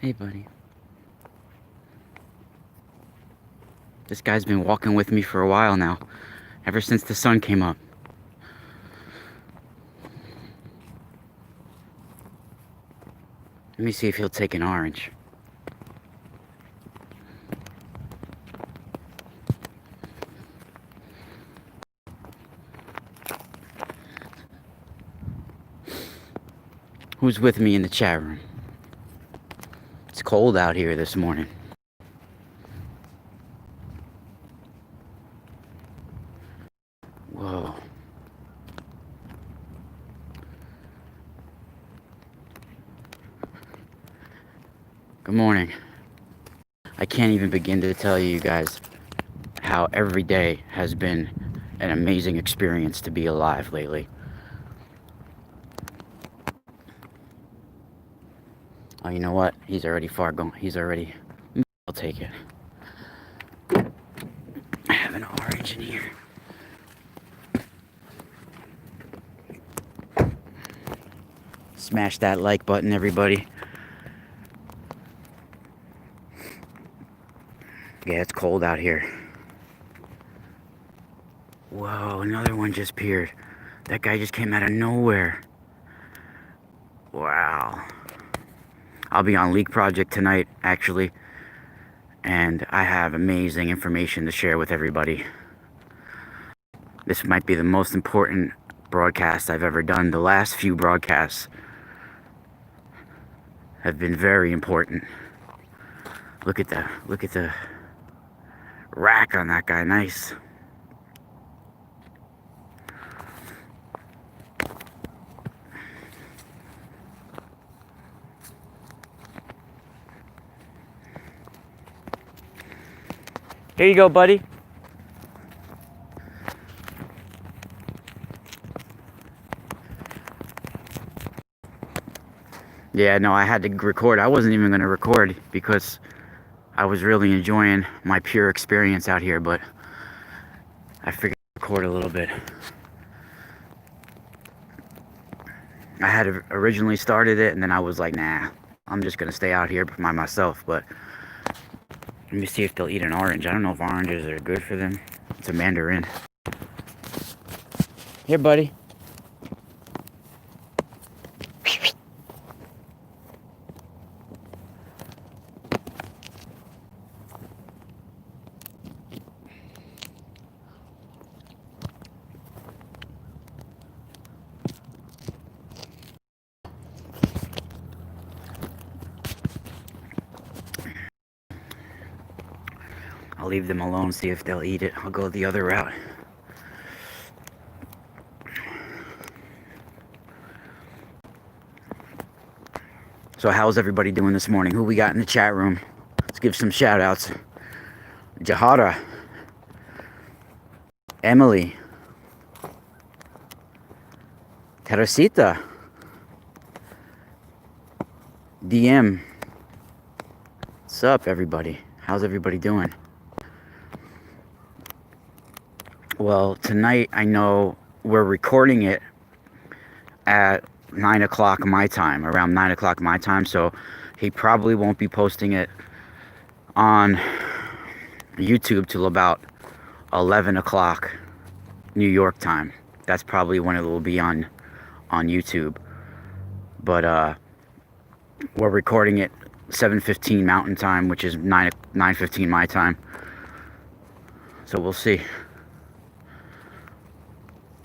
Hey, buddy. This guy's been walking with me for a while now, ever since the sun came up. Let me see if he'll take an orange. Who's with me in the chat room? It's cold out here this morning. Whoa. Good morning. I can't even begin to tell you guys how every day has been an amazing experience to be alive lately. Oh, you know what? He's already far gone. I'll take it. I have an orange in here. Smash that like button, everybody. Yeah, it's cold out here. Whoa, another one just appeared. That guy just came out of nowhere. Wow. I'll be on Leak Project tonight, actually. And I have amazing information to share with everybody. This might be the most important broadcast I've ever done. The last few broadcasts have been very important. Look at the rack on that guy. Nice. Here you go, buddy. Yeah, no, I had to record. I wasn't even going to record because I was really enjoying my pure experience out here, but I figured I'd record a little bit. I had originally started it, and then I was like, nah, I'm just going to stay out here by myself, but let me see if they'll eat an orange. I don't know if oranges are good for them. It's a mandarin. Here, buddy. I'll leave them alone, see if they'll eat it. I'll go the other route. So how's everybody doing this morning? Who we got in the chat room? Let's give some shout outs. Jahara. Emily. Teresita. DM. What's up, everybody? How's everybody doing? Well, tonight I know we're recording it at 9 o'clock my time, around 9 o'clock my time, so he probably won't be posting it on YouTube till about 11 o'clock New York time. That's probably when it will be on YouTube. But we're recording it 7:15 Mountain Time, which is 9:15 my time. So we'll see.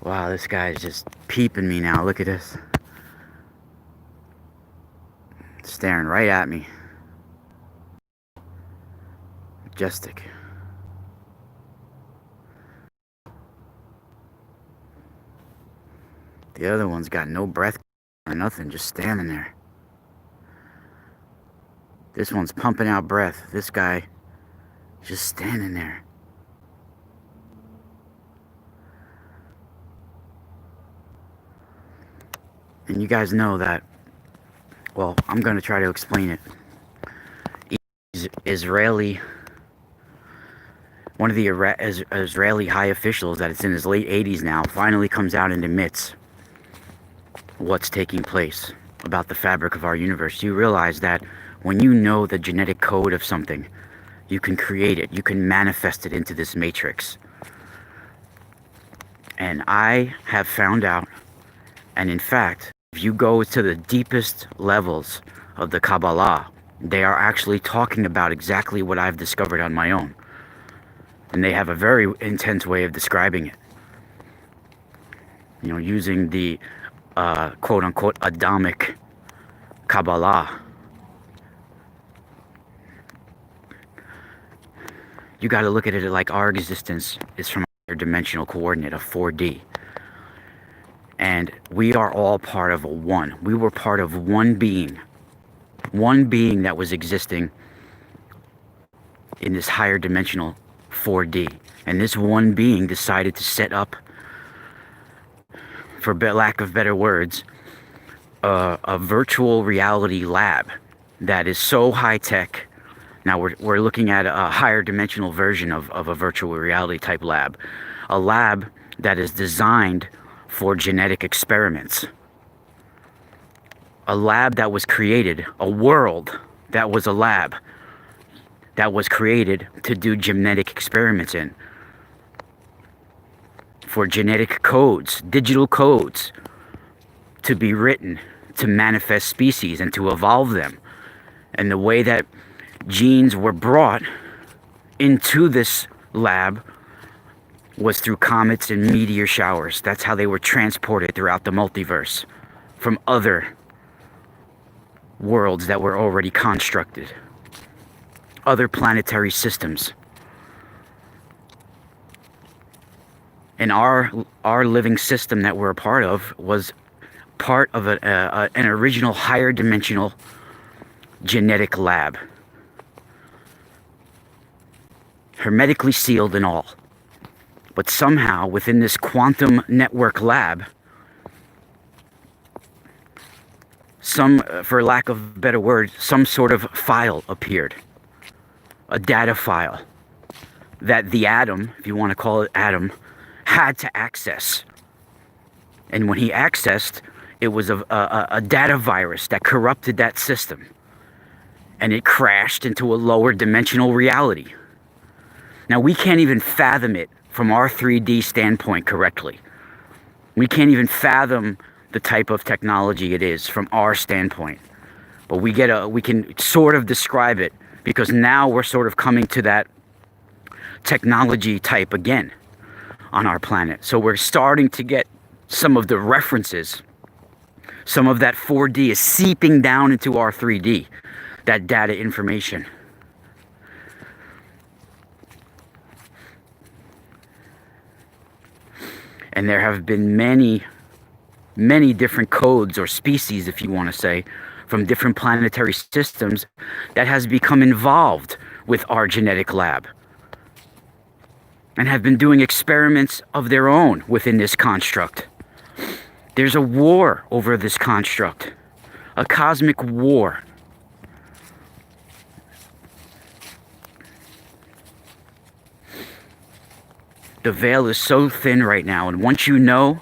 Wow, this guy's just peeping me now. Look at this. Staring right at me. Majestic. The other one's got no breath or nothing, just standing there. This one's pumping out breath. This guy just standing there. And you guys know that, well, I'm going to try to explain it. Israeli, one of the Israeli high officials that it's in his late 80s now, finally comes out and admits what's taking place about the fabric of our universe. You realize that When you know the genetic code of something, you can create it. You can manifest it into this matrix. And I have found out, and in fact, if you go to the deepest levels of the Kabbalah, they are actually talking about exactly what I've discovered on my own. And they have a very intense way of describing it. You know, using the quote-unquote Adamic Kabbalah. You got to look at it like our existence is from a dimensional coordinate of 4D. And we are all part of a one. We were part of one being that was existing in this higher dimensional 4D. And this one being decided to set up, for lack of better words, a virtual reality lab that is so high tech. Now we're looking at a higher dimensional version of a virtual reality type lab. A lab that is designed for genetic experiments. A lab that was created, a world that was a lab that was created to do genetic experiments in. For genetic codes, digital codes, to be written, to manifest species and to evolve them. And the way that genes were brought into this lab was through comets and meteor showers. That's how they were transported throughout the multiverse from other worlds that were already constructed, other planetary systems. And our living system that we're a part of was part of an original higher dimensional genetic lab, hermetically sealed and all. But somehow within this quantum network lab, for lack of a better word, some sort of file appeared, a data file that the atom, if you want to call it atom, had to access. And when he accessed, it was a data virus that corrupted that system, and it crashed into a lower dimensional reality. Now we can't even fathom it from our 3D standpoint correctly. We can't even fathom the type of technology it is from our standpoint. But we can sort of describe it, because now we're sort of coming to that technology type again on our planet. So we're starting to get some of the references. Some of that 4D is seeping down into our 3D, that data information. And there have been many different codes or species, if you want to say, from different planetary systems that has become involved with our genetic lab and have been doing experiments of their own within this construct. There's a war over this construct, a cosmic war. The veil is so thin right now, and once you know,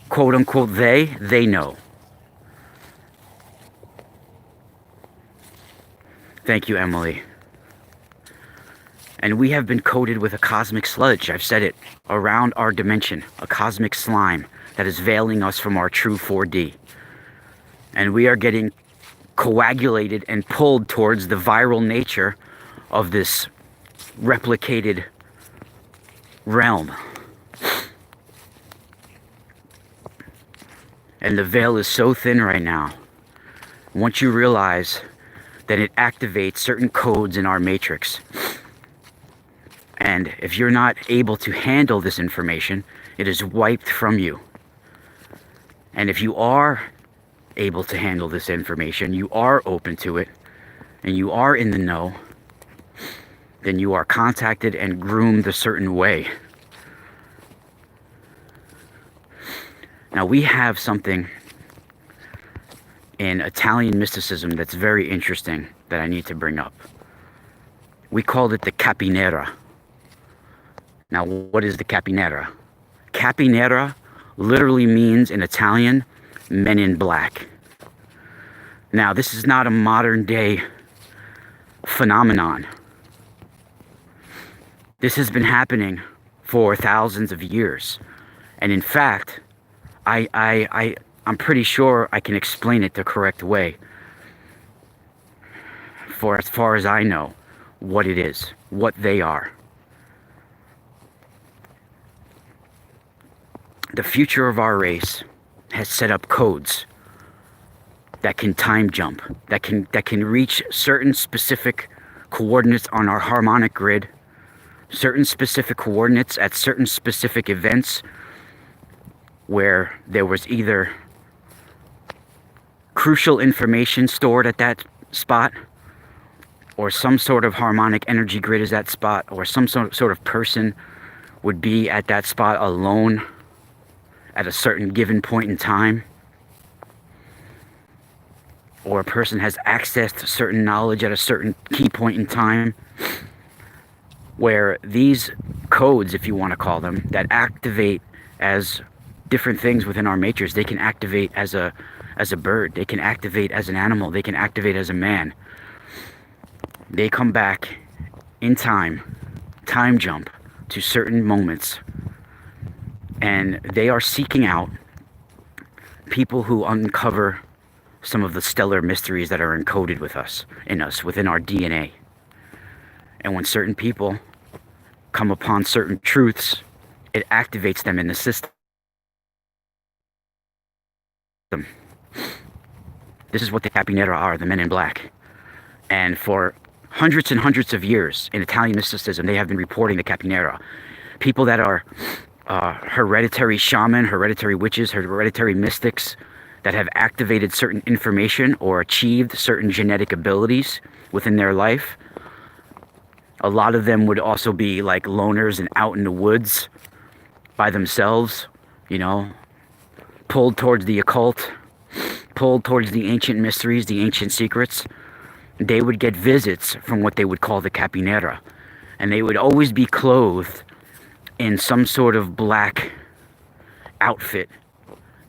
quote unquote, they know. Thank you, Emily. And we have been coated with a cosmic sludge, I've said it, around our dimension, a cosmic slime that is veiling us from our true 4D. And we are getting coagulated and pulled towards the viral nature of this replicated realm. And the veil is so thin right now. Once you realize that it activates certain codes in our matrix, and if you're not able to handle this information, it is wiped from you. And if you are able to handle this information, you are open to it, and you are in the know, then you are contacted and groomed a certain way. Now we have something in Italian mysticism that's very interesting that I need to bring up. We called it the Capinera. Now what is the Capinera? Capinera literally means in Italian, men in black. Now, this is not a modern day phenomenon. This has been happening for thousands of years. And in fact, I'm pretty sure I can explain it the correct way, for as far as I know, what it is, what they are. The future of our race has set up codes that can time jump, that can reach certain specific coordinates on our harmonic grid, certain specific coordinates at certain specific events where there was either crucial information stored at that spot, or some sort of harmonic energy grid is that spot, or some sort of person would be at that spot alone at a certain given point in time, or a person has access to certain knowledge at a certain key point in time, where these codes, if you want to call them, that activate as different things within our matrix. They can activate as a bird, they can activate as an animal, they can activate as a man. They come back in time jump to certain moments, and they are seeking out people who uncover some of the stellar mysteries that are encoded within our DNA. And when certain people come upon certain truths, it activates them in the system. This is what the Capinera are, the men in black. And for hundreds and hundreds of years in Italian mysticism, they have been reporting the Capinera. People that are hereditary shaman, hereditary witches, hereditary mystics that have activated certain information or achieved certain genetic abilities within their life. A lot of them would also be like loners and out in the woods by themselves, you know, pulled towards the occult, pulled towards the ancient mysteries, the ancient secrets. They would get visits from what they would call the Capinera, and they would always be clothed in some sort of black outfit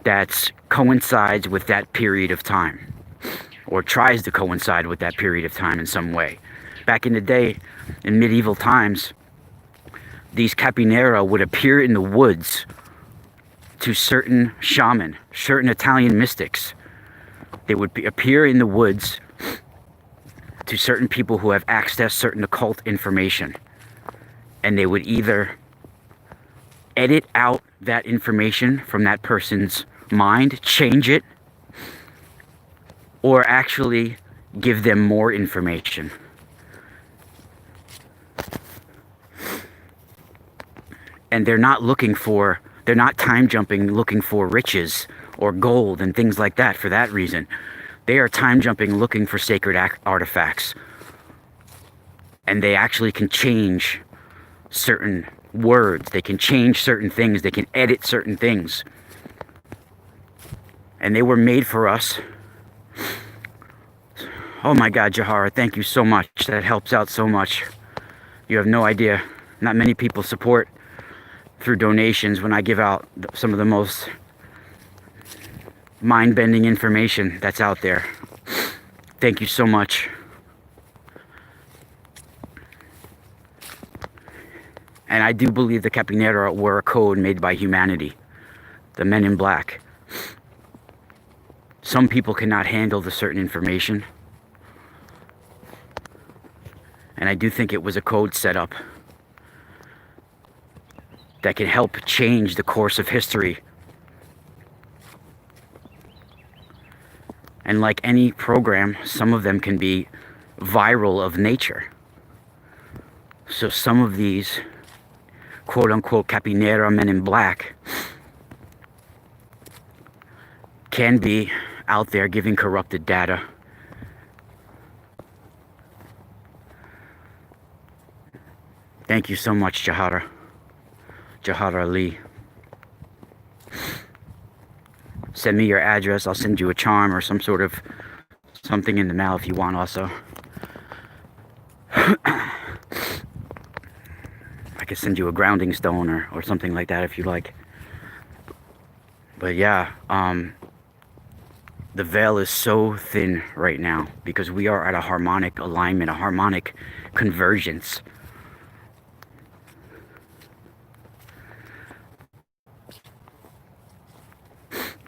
that coincides with that period of time, or tries to coincide with that period of time in some way. Back in the day, in medieval times, these Capinera would appear in the woods to certain shaman, certain Italian mystics. They would appear in the woods to certain people who have accessed certain occult information, and they would either edit out that information from that person's mind, change it, or actually give them more information. And they're not time jumping looking for riches or gold and things like that for that reason. They are time jumping looking for sacred artifacts. And they actually can change certain words. They can change certain things. They can edit certain things. And they were made for us. Oh my God, Jahara, thank you so much. That helps out so much. You have no idea. Not many people support through donations when I give out some of the most mind-bending information that's out there. Thank you so much. And I do believe the Capinera were a code made by humanity, the men in black. Some people cannot handle the certain information, and I do think it was a code set up that can help change the course of history. And like any program, some of them can be viral of nature. So some of these quote-unquote Capinera men in black can be out there giving corrupted data. Thank you so much, Jahara Lee. Send me your address. I'll send you a charm or some sort of something in the mail if you want also. I could send you a grounding stone or something like that if you like. But yeah, the veil is so thin right now because we are at a harmonic alignment, a harmonic convergence.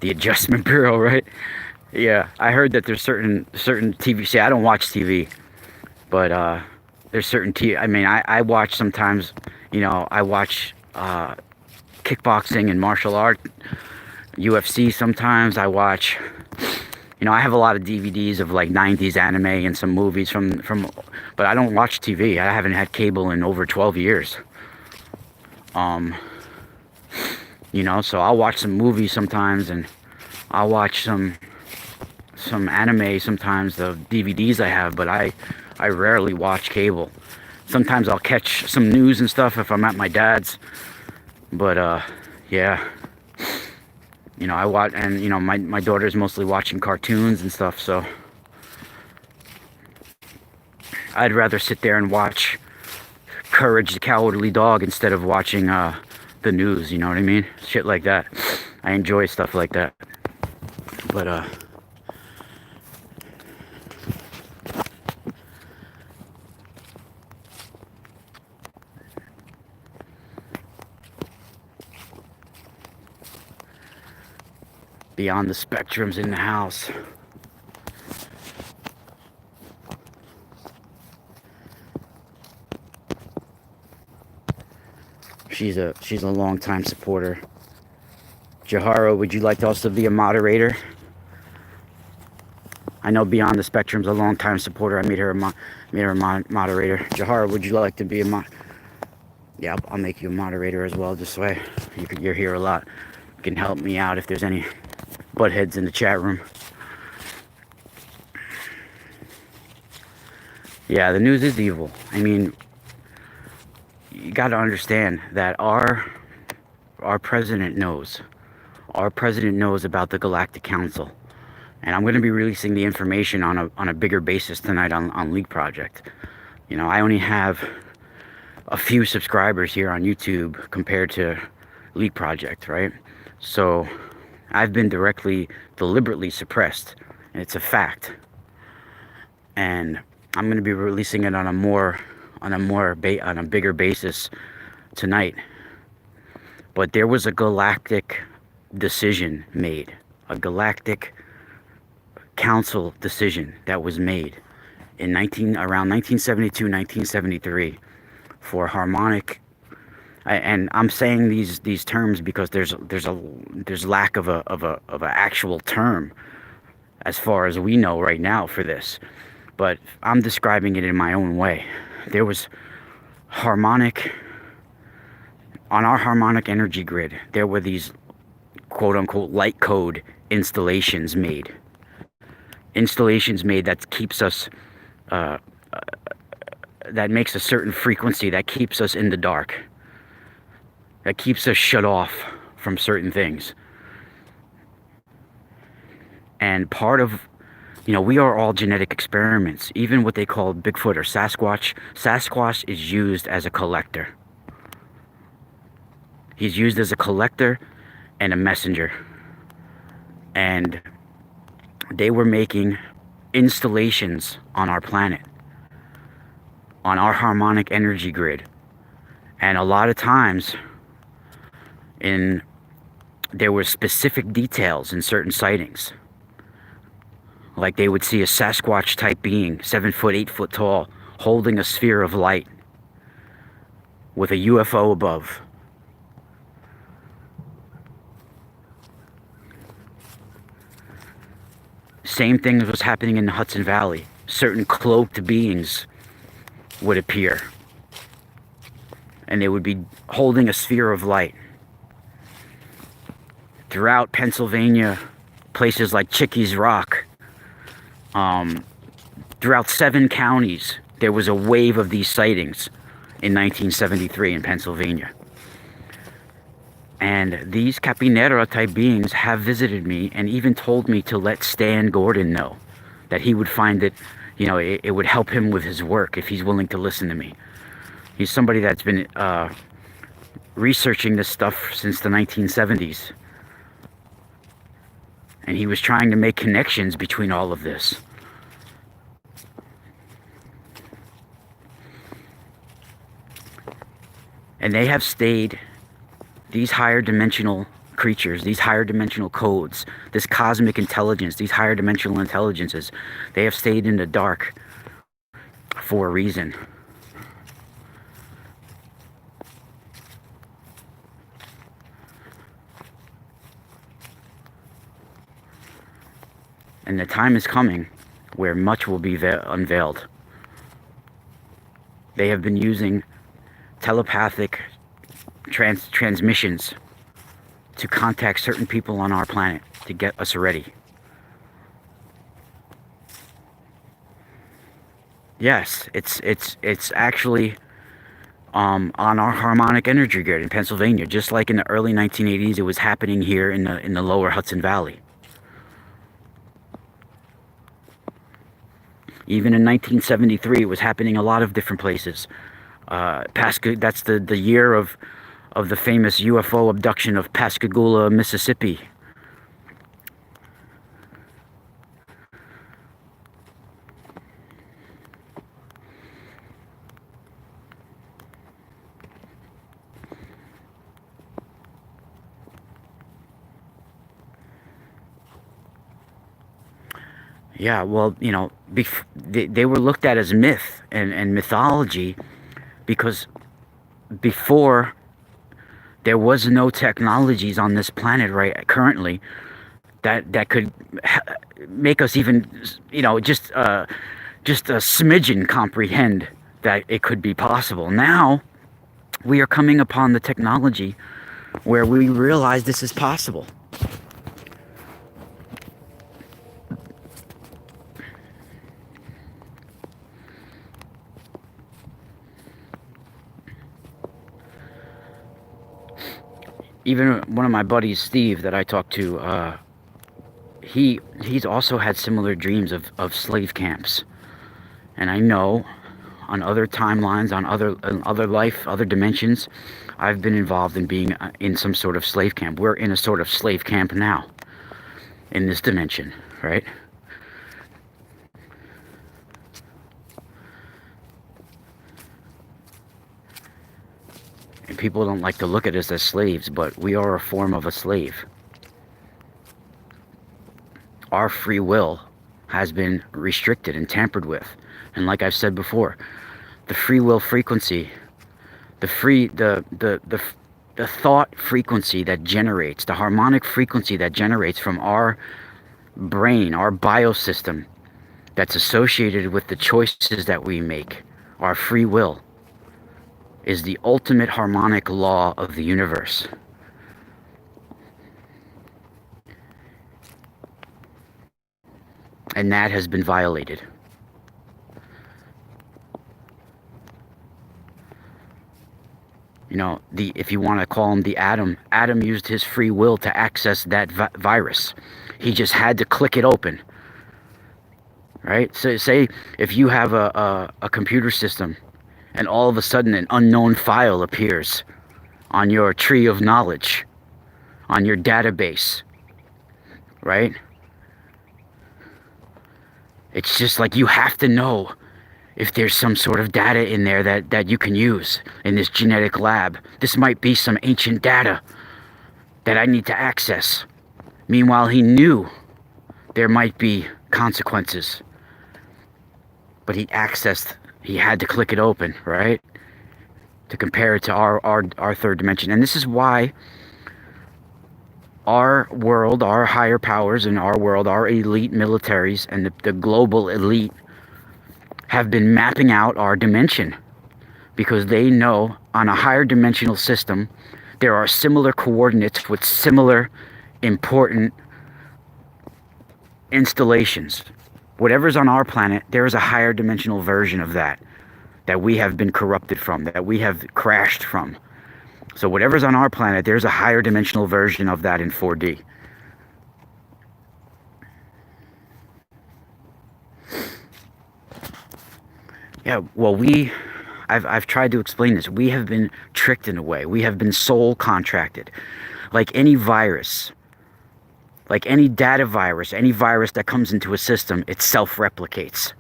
The Adjustment Bureau, right? Yeah, I heard that there's certain TV. See, I don't watch TV, but there's certain TV. I mean, I watch sometimes. You know, I watch kickboxing and martial art, UFC. Sometimes I watch. You know, I have a lot of DVDs of like 90s anime and some movies from. But I don't watch TV. I haven't had cable in over 12 years. You know, so I'll watch some movies sometimes, and I'll watch some anime sometimes, the DVDs I have, but I rarely watch cable. Sometimes I'll catch some news and stuff if I'm at my dad's, but yeah, you know, I watch, and you know, my daughter's mostly watching cartoons and stuff, so I'd rather sit there and watch Courage the Cowardly Dog instead of watching the news, you know what I mean? Shit like that. I enjoy stuff like that. But Beyond the Spectrum's in the house. She's a long-time supporter. Jahara, would you like to also be a moderator? I know Beyond the Spectrum's a long-time supporter. I made her a moderator. Jahara, would you like to be a mod? Yeah, I'll make you a moderator as well. This way, you're here a lot. You can help me out if there's any butt heads in the chat room. Yeah, the news is evil. I mean, you got to understand that our president knows. Our president knows about the Galactic Council, and I'm going to be releasing the information on a bigger basis tonight on Leak Project. You know, I only have a few subscribers here on YouTube compared to Leak Project, right? So I've been deliberately suppressed, and it's a fact. And I'm going to be releasing it on a bigger basis tonight. But there was a galactic decision made, a galactic council decision that was made in around 1972, 1973 for harmonic. And I'm saying these terms because there's lack of a actual term as far as we know right now for this, but I'm describing it in my own way. There was harmonic on our harmonic energy grid. There were these quote unquote light code installations made that keeps us that makes a certain frequency that keeps us in the dark, that keeps us shut off from certain things. And part of, you know, we are all genetic experiments. Even what they call Bigfoot or Sasquatch. Sasquatch is used as a collector. He's used as a collector and a messenger. And they were making installations on our planet, on our harmonic energy grid. And a lot of times, there were specific details in certain sightings. Like they would see a Sasquatch type being, 7 foot, 8 foot tall, holding a sphere of light with a UFO above. Same thing was happening in the Hudson Valley. Certain cloaked beings would appear, and they would be holding a sphere of light. Throughout Pennsylvania, places like Chickies Rock, throughout 7 counties, there was a wave of these sightings in 1973 in Pennsylvania. And these Capinera type beings have visited me and even told me to let Stan Gordon know that he would find it, you know, it would help him with his work if he's willing to listen to me. He's somebody that's been researching this stuff since the 1970s. And he was trying to make connections between all of this. And they have stayed, these higher dimensional creatures, these higher dimensional codes, this cosmic intelligence, these higher dimensional intelligences, they have stayed in the dark for a reason. And the time is coming where much will be unveiled. They have been using telepathic transmissions to contact certain people on our planet to get us ready. Yes, it's actually on our harmonic energy grid in Pennsylvania, just like in the early 1980s. It was happening here in the lower Hudson Valley. Even in 1973, it was happening a lot of different places. That's the year of the famous UFO abduction of Pascagoula, Mississippi. Yeah, well, you know, they were looked at as myth and mythology because before there was no technologies on this planet right currently that could make us even, you know, just a smidgen comprehend that it could be possible. Now we are coming upon the technology where we realize this is possible. Even one of my buddies, Steve, that I talked to, he's also had similar dreams of slave camps. And I know on other timelines, on other dimensions, I've been involved in being in some sort of slave camp. We're in a sort of slave camp now in this dimension, right? And people don't like to look at us as slaves, but we are a form of a slave. Our free will has been restricted and tampered with. And like I've said before, the free will frequency, the thought frequency that generates, the harmonic frequency that generates from our brain, our biosystem, that's associated with the choices that we make, our free will, is the ultimate harmonic law of the universe. And that has been violated. You know, if you want to call him the Adam used his free will to access that virus. He just had to click it open. Right? So say if you have a computer system and all of a sudden an unknown file appears on your tree of knowledge, on your database, right? It's just like you have to know if there's some sort of data in there that you can use in this genetic lab. This might be some ancient data that I need to access. Meanwhile, he knew there might be consequences, but he had to click it open, right? To compare it to our third dimension. And this is why our world, our higher powers in our world, our elite militaries and the global elite have been mapping out our dimension, because they know on a higher dimensional system there are similar coordinates with similar important installations. Whatever's on our planet, there is a higher dimensional version of that we have been corrupted from, that we have crashed from. So whatever's on our planet, there's a higher dimensional version of that in 4D. Yeah, well, I've tried to explain this. We have been tricked in a way. We have been soul contracted. Like any virus, Like any data virus, any virus that comes into a system, it self-replicates.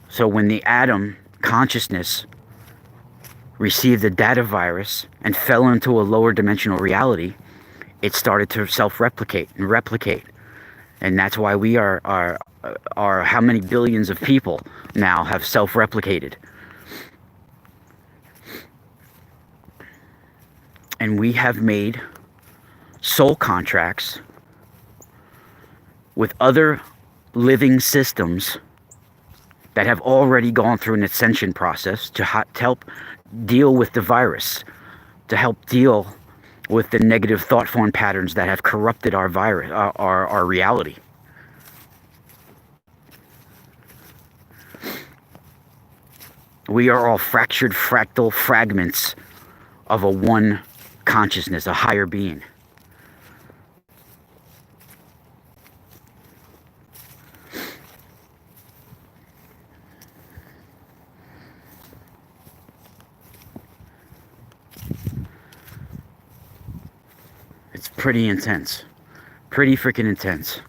So when the atom consciousness received the data virus and fell into a lower dimensional reality, it started to self-replicate and replicate. And that's why we are how many billions of people now have self-replicated. And we have made soul contracts with other living systems that have already gone through an ascension process to help deal with the virus, to help deal with the negative thought form patterns that have corrupted our virus, our reality. We are all fractured fractal fragments of a one consciousness, a higher being. It's pretty intense. Pretty freaking intense.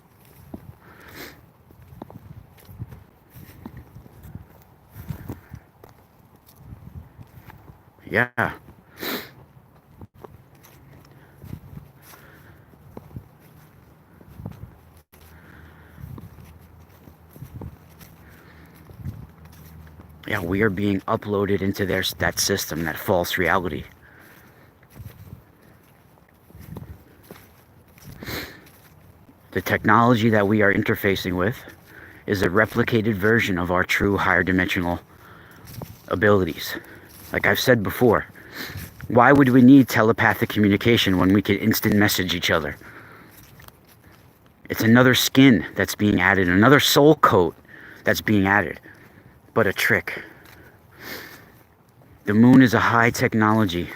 Yeah. Yeah, we are being uploaded into that system, that false reality. The technology that we are interfacing with is a replicated version of our true higher dimensional abilities. Like I've said before, why would we need telepathic communication when we can instant message each other? It's another skin that's being added, another soul coat that's being added, but a trick. The moon is a high technology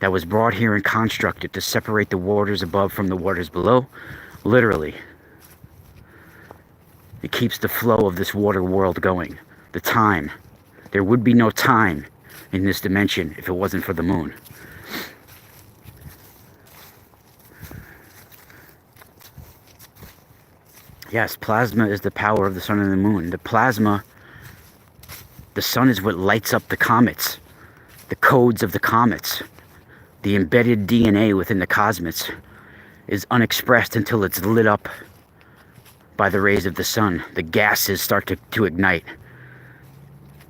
that was brought here and constructed to separate the waters above from the waters below. Literally. It keeps the flow of this water world going. The time. There would be no time in this dimension if it wasn't for the moon. Yes, plasma is the power of the sun and the moon. The plasma, the sun is what lights up the comets, the codes of the comets. The embedded DNA within the cosmos is unexpressed until it's lit up by the rays of the sun. The gases start to ignite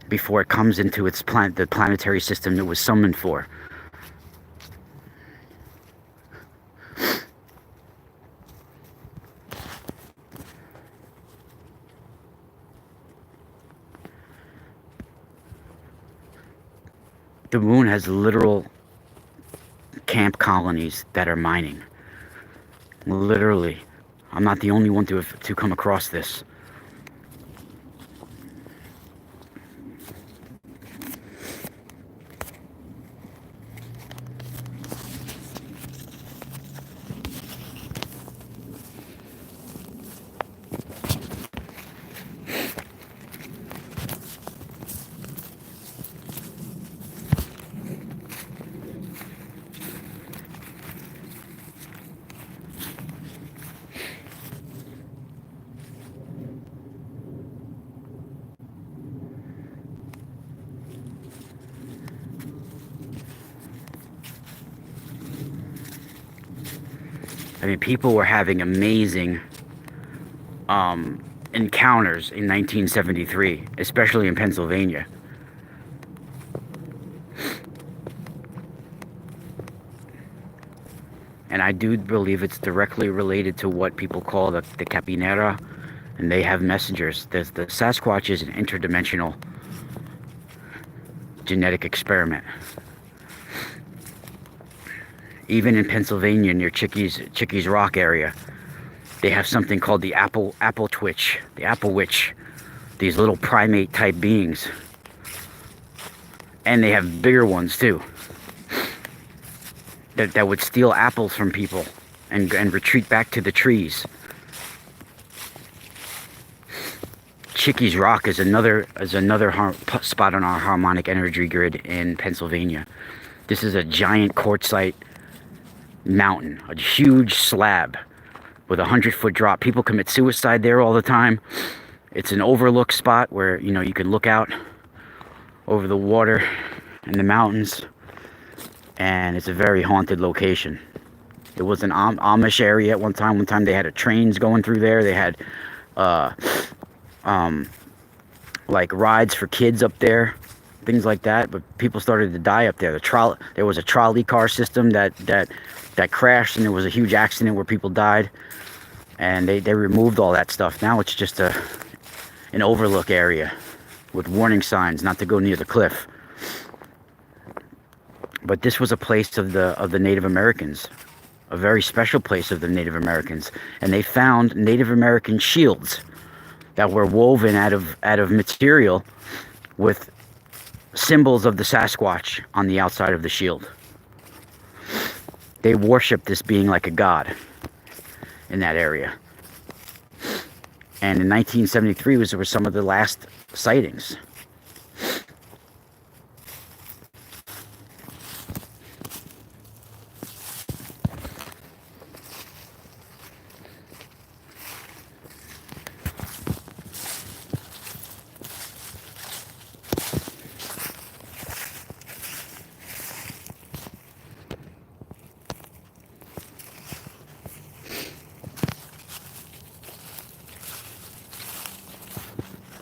before it comes into the planetary system it was summoned for. The moon has literal camp colonies that are mining. Literally. I'm not the only one to come across this. I mean, people were having amazing encounters in 1973, especially in Pennsylvania. And I do believe it's directly related to what people call the Capinera, and they have messengers. The Sasquatch is an interdimensional genetic experiment. Even in Pennsylvania, near Chickies Rock area, they have something called the Apple Twitch, the Apple Witch. These little primate type beings, and they have bigger ones too. That would steal apples from people and retreat back to the trees. Chickies Rock is another spot on our harmonic energy grid in Pennsylvania. This is a giant quartzite mountain, a huge slab with a 100-foot drop. People commit suicide there all the time. It's an overlook spot where, you know, you can look out over the water and the mountains, and it's a very haunted location. It was an Amish area at one time. One time they had trains going through there. They had like rides for kids up there, things like that. But people started to die up there. There was a trolley car system that crashed, and there was a huge accident where people died. And they removed all that stuff. Now it's just an overlook area with warning signs not to go near the cliff. But this was a place of the Native Americans, a very special place of the Native Americans, and they found Native American shields that were woven out of material with symbols of the Sasquatch on the outside of the shield. They worshiped this being like a god in that area. And in 1973 were some of the last sightings.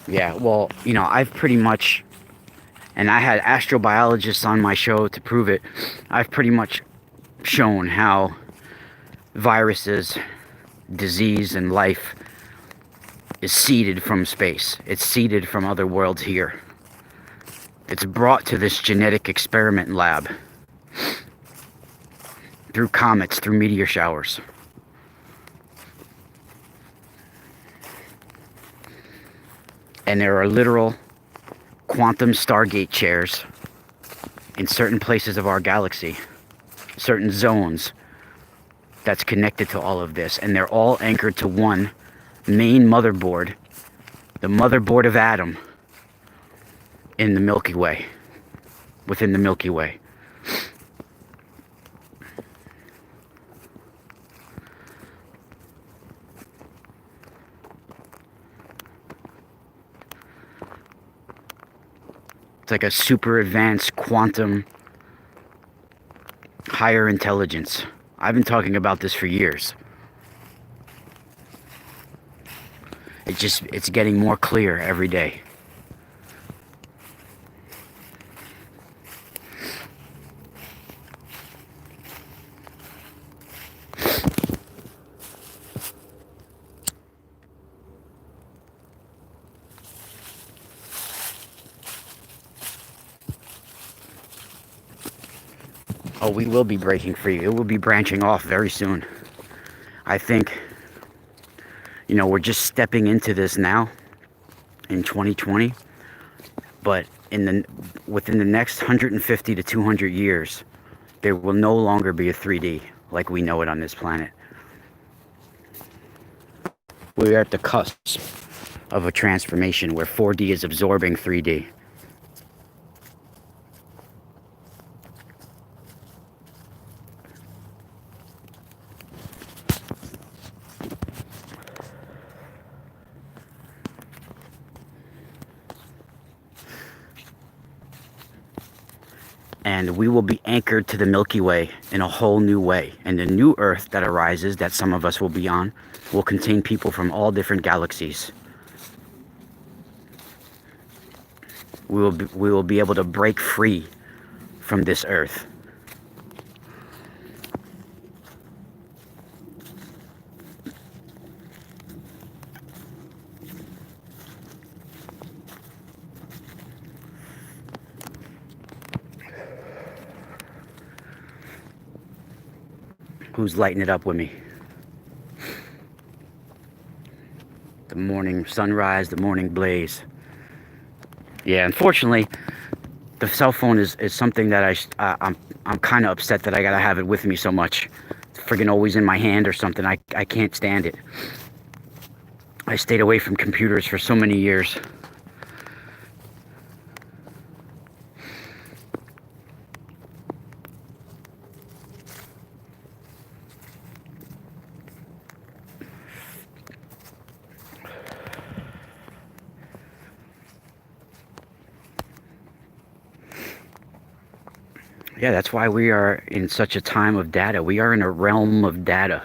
Yeah, well, you know, I've pretty much, and I had astrobiologists on my show to prove it, I've pretty much shown how viruses, disease, and life is seeded from space. It's seeded from other worlds here. It's brought to this genetic experiment lab through comets, through meteor showers. And there are literal quantum Stargate chairs in certain places of our galaxy, certain zones that's connected to all of this. And they're all anchored to one main motherboard, the motherboard of Adam in the Milky Way, within the Milky Way. It's like a super advanced quantum higher intelligence. I've been talking about this for years. It's getting more clear every day. Oh, we will be breaking free. It will be branching off very soon. I think, you know, we're just stepping into this now in 2020, but within the next 150 to 200 years, there will no longer be a 3D like we know it on this planet. We are at the cusp of a transformation where 4D is absorbing 3D. And we will be anchored to the Milky Way in a whole new way. And the new Earth that arises, that some of us will be on, will contain people from all different galaxies. We will be able to break free from this Earth. Who's lighting it up with me? The morning sunrise, the morning blaze. Yeah, unfortunately, the cell phone is something that I'm kind of upset that I gotta have it with me so much. It's friggin' always in my hand or something. I can't stand it. I stayed away from computers for so many years. Yeah, that's why we are in such a time of data. We are in a realm of data.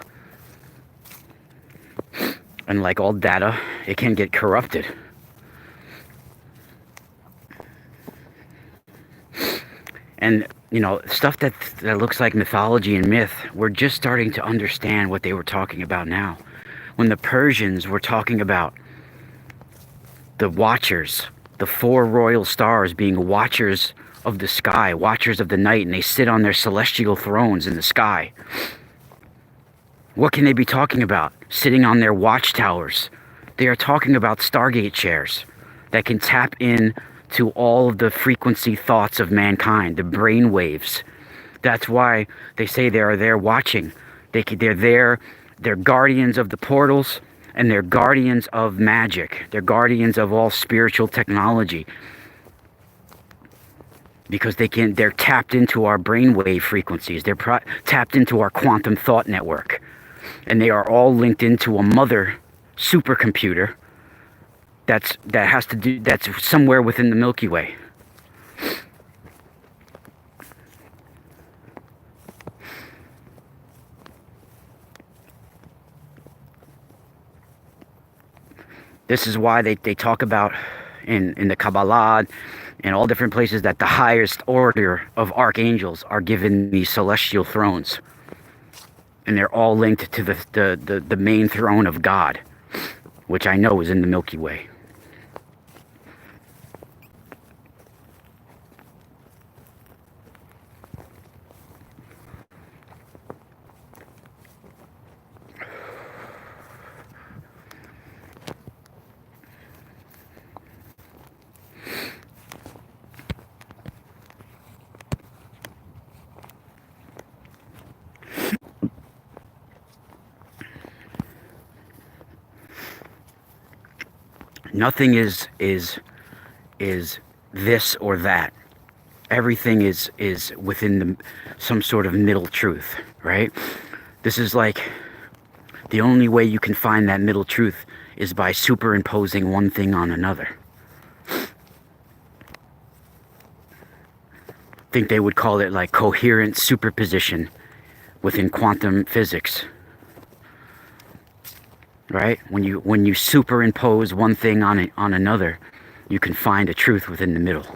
And like all data, it can get corrupted. And, you know, stuff that looks like mythology and myth, we're just starting to understand what they were talking about now. When the Persians were talking about the watchers, the 4 royal stars being watchers of the sky, watchers of the night, and they sit on their celestial thrones in the sky. What can they be talking about? Sitting on their watchtowers. They are talking about Stargate chairs that can tap in to all of the frequency thoughts of mankind, the brain waves. That's why they say they are there watching. They're there, they're guardians of the portals, and they're guardians of magic. They're guardians of all spiritual technology. Because they're tapped into our brainwave frequencies. They're tapped into our quantum thought network. And they are all linked into a mother supercomputer that's somewhere within the Milky Way. This is why they talk about in the Kabbalah and all different places that the highest order of archangels are given these celestial thrones. And they're all linked to the main throne of God, which I know is in the Milky Way. Nothing is this or that. Everything is within some sort of middle truth, right? This is like the only way you can find that middle truth is by superimposing one thing on another. I think they would call it like coherent superposition within quantum physics. Right? When you superimpose one thing on another, you can find a truth within the middle.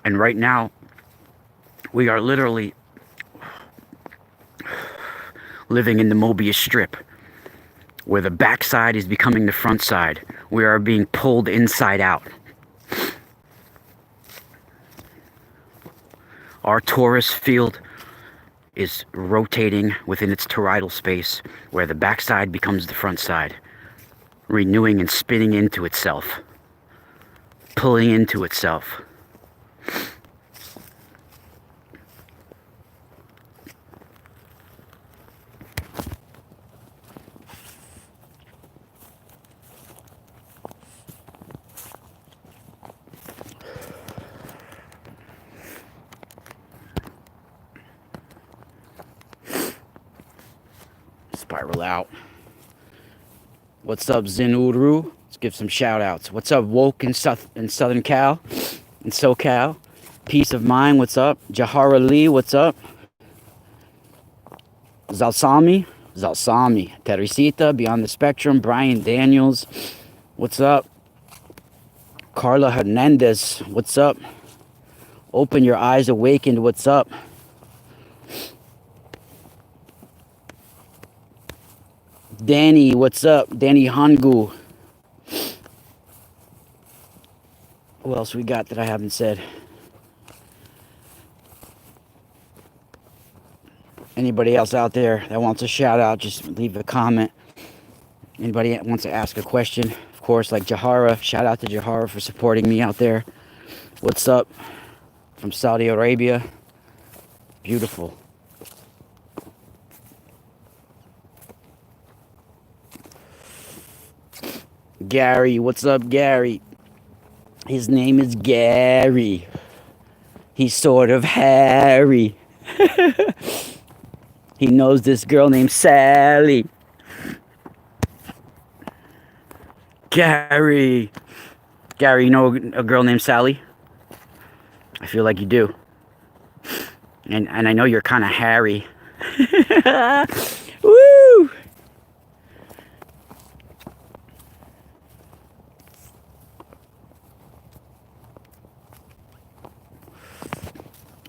And right now, we are literally living in the Mobius strip, where the backside is becoming the front side. We are being pulled inside out. Our torus field is rotating within its toroidal space, where the backside becomes the front side, renewing and spinning into itself, pulling into itself. Spiral out. What's up, Zinuru? Let's give some shout outs. What's up, Woke in Southern Cal? In SoCal. Peace of Mind, what's up? Jahara Lee, what's up? Zalsami, Teresita, Beyond the Spectrum, Brian Daniels, what's up? Carla Hernandez, what's up? Open Your Eyes Awakened, what's up? Danny, what's up? Danny Hangu. What else we got that I haven't said? Anybody else out there that wants a shout out, just leave a comment. Anybody that wants to ask a question, of course, like Jahara. Shout out to Jahara for supporting me out there. What's up from Saudi Arabia? Beautiful. Gary, what's up, Gary? His name is Gary. He's sort of hairy. He knows this girl named Sally. Gary. Gary, you know a girl named Sally? I feel like you do. And I know you're kind of hairy. Woo!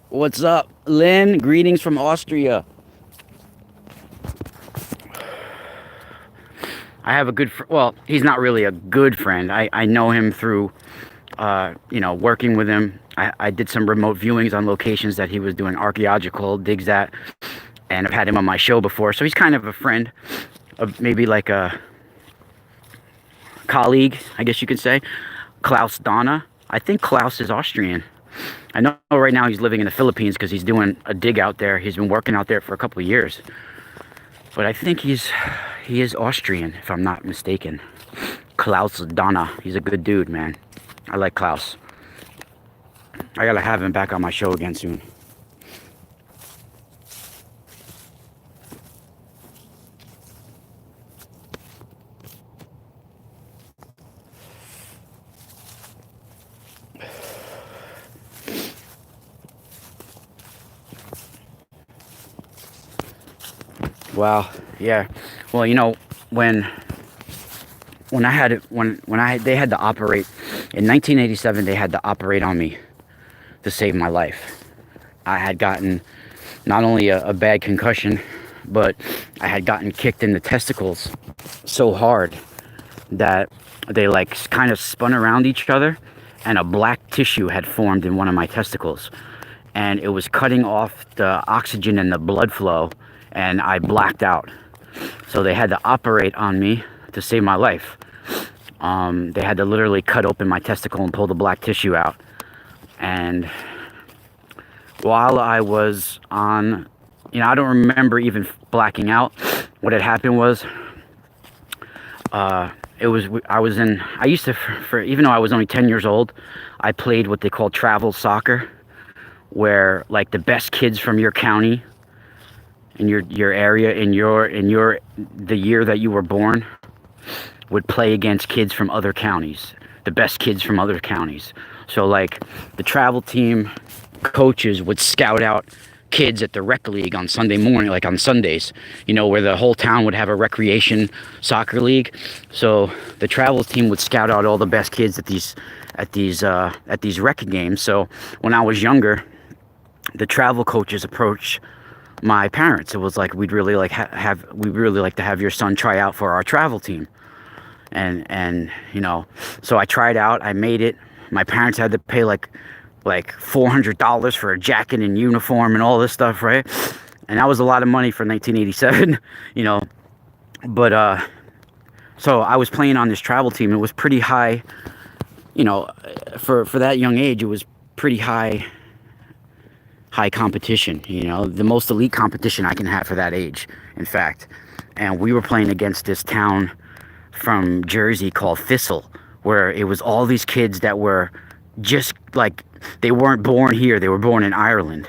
What's up, Lynn? Greetings from Austria. I have a good well, he's not really a good friend. I know him through, working with him. I did some remote viewings on locations that he was doing archaeological digs at, and I've had him on my show before. So he's kind of a friend, maybe like a colleague, I guess you could say. Klaus Donna. I think Klaus is Austrian. I know right now he's living in the Philippines because he's doing a dig out there. He's been working out there for a couple of years. But I think he is Austrian, if I'm not mistaken. Klaus Donna. He's a good dude, man. I like Klaus. I gotta have him back on my show again soon. Wow. Yeah. Well, when they had to operate in 1987, they had to operate on me to save my life. I had gotten not only a bad concussion, but I had gotten kicked in the testicles so hard that they like kind of spun around each other, and a black tissue had formed in one of my testicles, and it was cutting off the oxygen and the blood flow, and I blacked out. So they had to operate on me to save my life. They had to literally cut open my testicle and pull the black tissue out. And while I was on, I don't remember even blacking out. What had happened was, I used to, even though I was only 10 years old, I played what they call travel soccer, where like the best kids from your county, in your area, the year that you were born, would play against kids from other counties, the best kids from other counties. So like the travel team coaches would scout out kids at the rec league on Sunday morning, like on Sundays, where the whole town would have a recreation soccer league. So the travel team would scout out all the best kids at these rec games. So when I was younger, the travel coaches approached my parents. It was like, we'd really like to have your son try out for our travel team. And so I tried out, I made it. My parents had to pay like $400 for a jacket and uniform and all this stuff, right? And that was a lot of money for 1987, but so I was playing on this travel team. It was pretty high, for that young age. It was pretty high competition, the most elite competition I can have for that age, in fact. And we were playing against this town from Jersey called Thistle, where it was all these kids that were just like, they weren't born here, they were born in Ireland,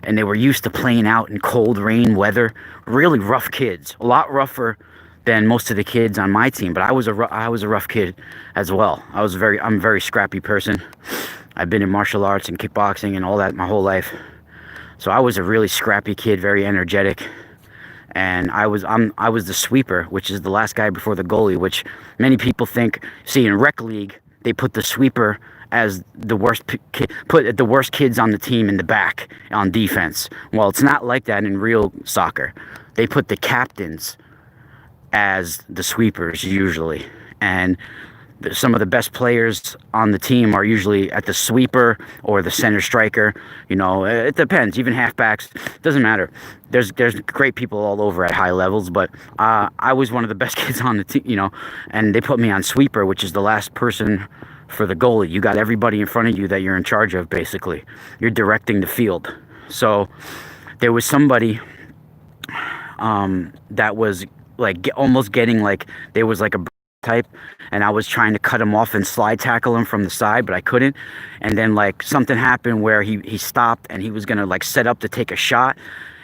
and they were used to playing out in cold rain weather. Really rough kids, a lot rougher than most of the kids on my team. But I was a rough kid as well. I'm a very scrappy person. I've been in martial arts and kickboxing and all that my whole life. So I was a really scrappy kid, very energetic. And I was the sweeper, which is the last guy before the goalie, which many people see in rec league, they put the sweeper as the worst put the worst kids on the team in the back on defense. Well, it's not like that in real soccer. They put the captains as the sweepers usually, and some of the best players on the team are usually at the sweeper or the center striker. It depends. Even halfbacks, doesn't matter. There's great people all over at high levels, but I was one of the best kids on the team, and they put me on sweeper, which is the last person for the goalie. You got everybody in front of you that you're in charge of, basically. You're directing the field. So there was somebody that was like almost getting like, there was like a type, and I was trying to cut him off and slide tackle him from the side, but I couldn't. And then like something happened where he stopped, and he was gonna like set up to take a shot,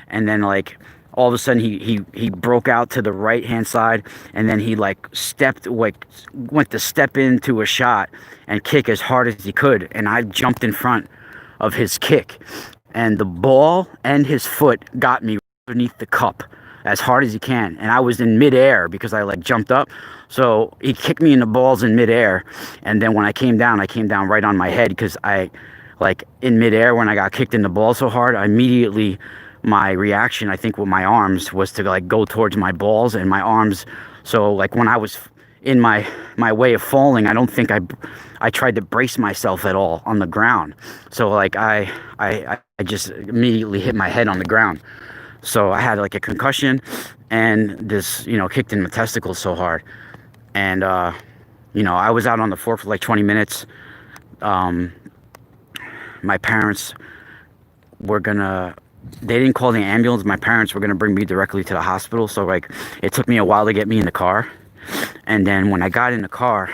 and then like all of a sudden he broke out to the right hand side, and then he like went to step into a shot and kick as hard as he could, and I jumped in front of his kick, and the ball and his foot got me underneath the cup as hard as he can, and I was in midair because I like jumped up. So he kicked me in the balls in midair, and then when I came down right on my head, because I, like, in midair when I got kicked in the balls so hard, my reaction, I think, with my arms was to like go towards my balls and my arms. So like when I was in my way of falling, I don't think I tried to brace myself at all on the ground. So like I just immediately hit my head on the ground. So I had like a concussion, and this, kicked in my testicles so hard. And, I was out on the floor for like 20 minutes. My parents they didn't call the ambulance. My parents were going to bring me directly to the hospital. So like it took me a while to get me in the car. And then when I got in the car,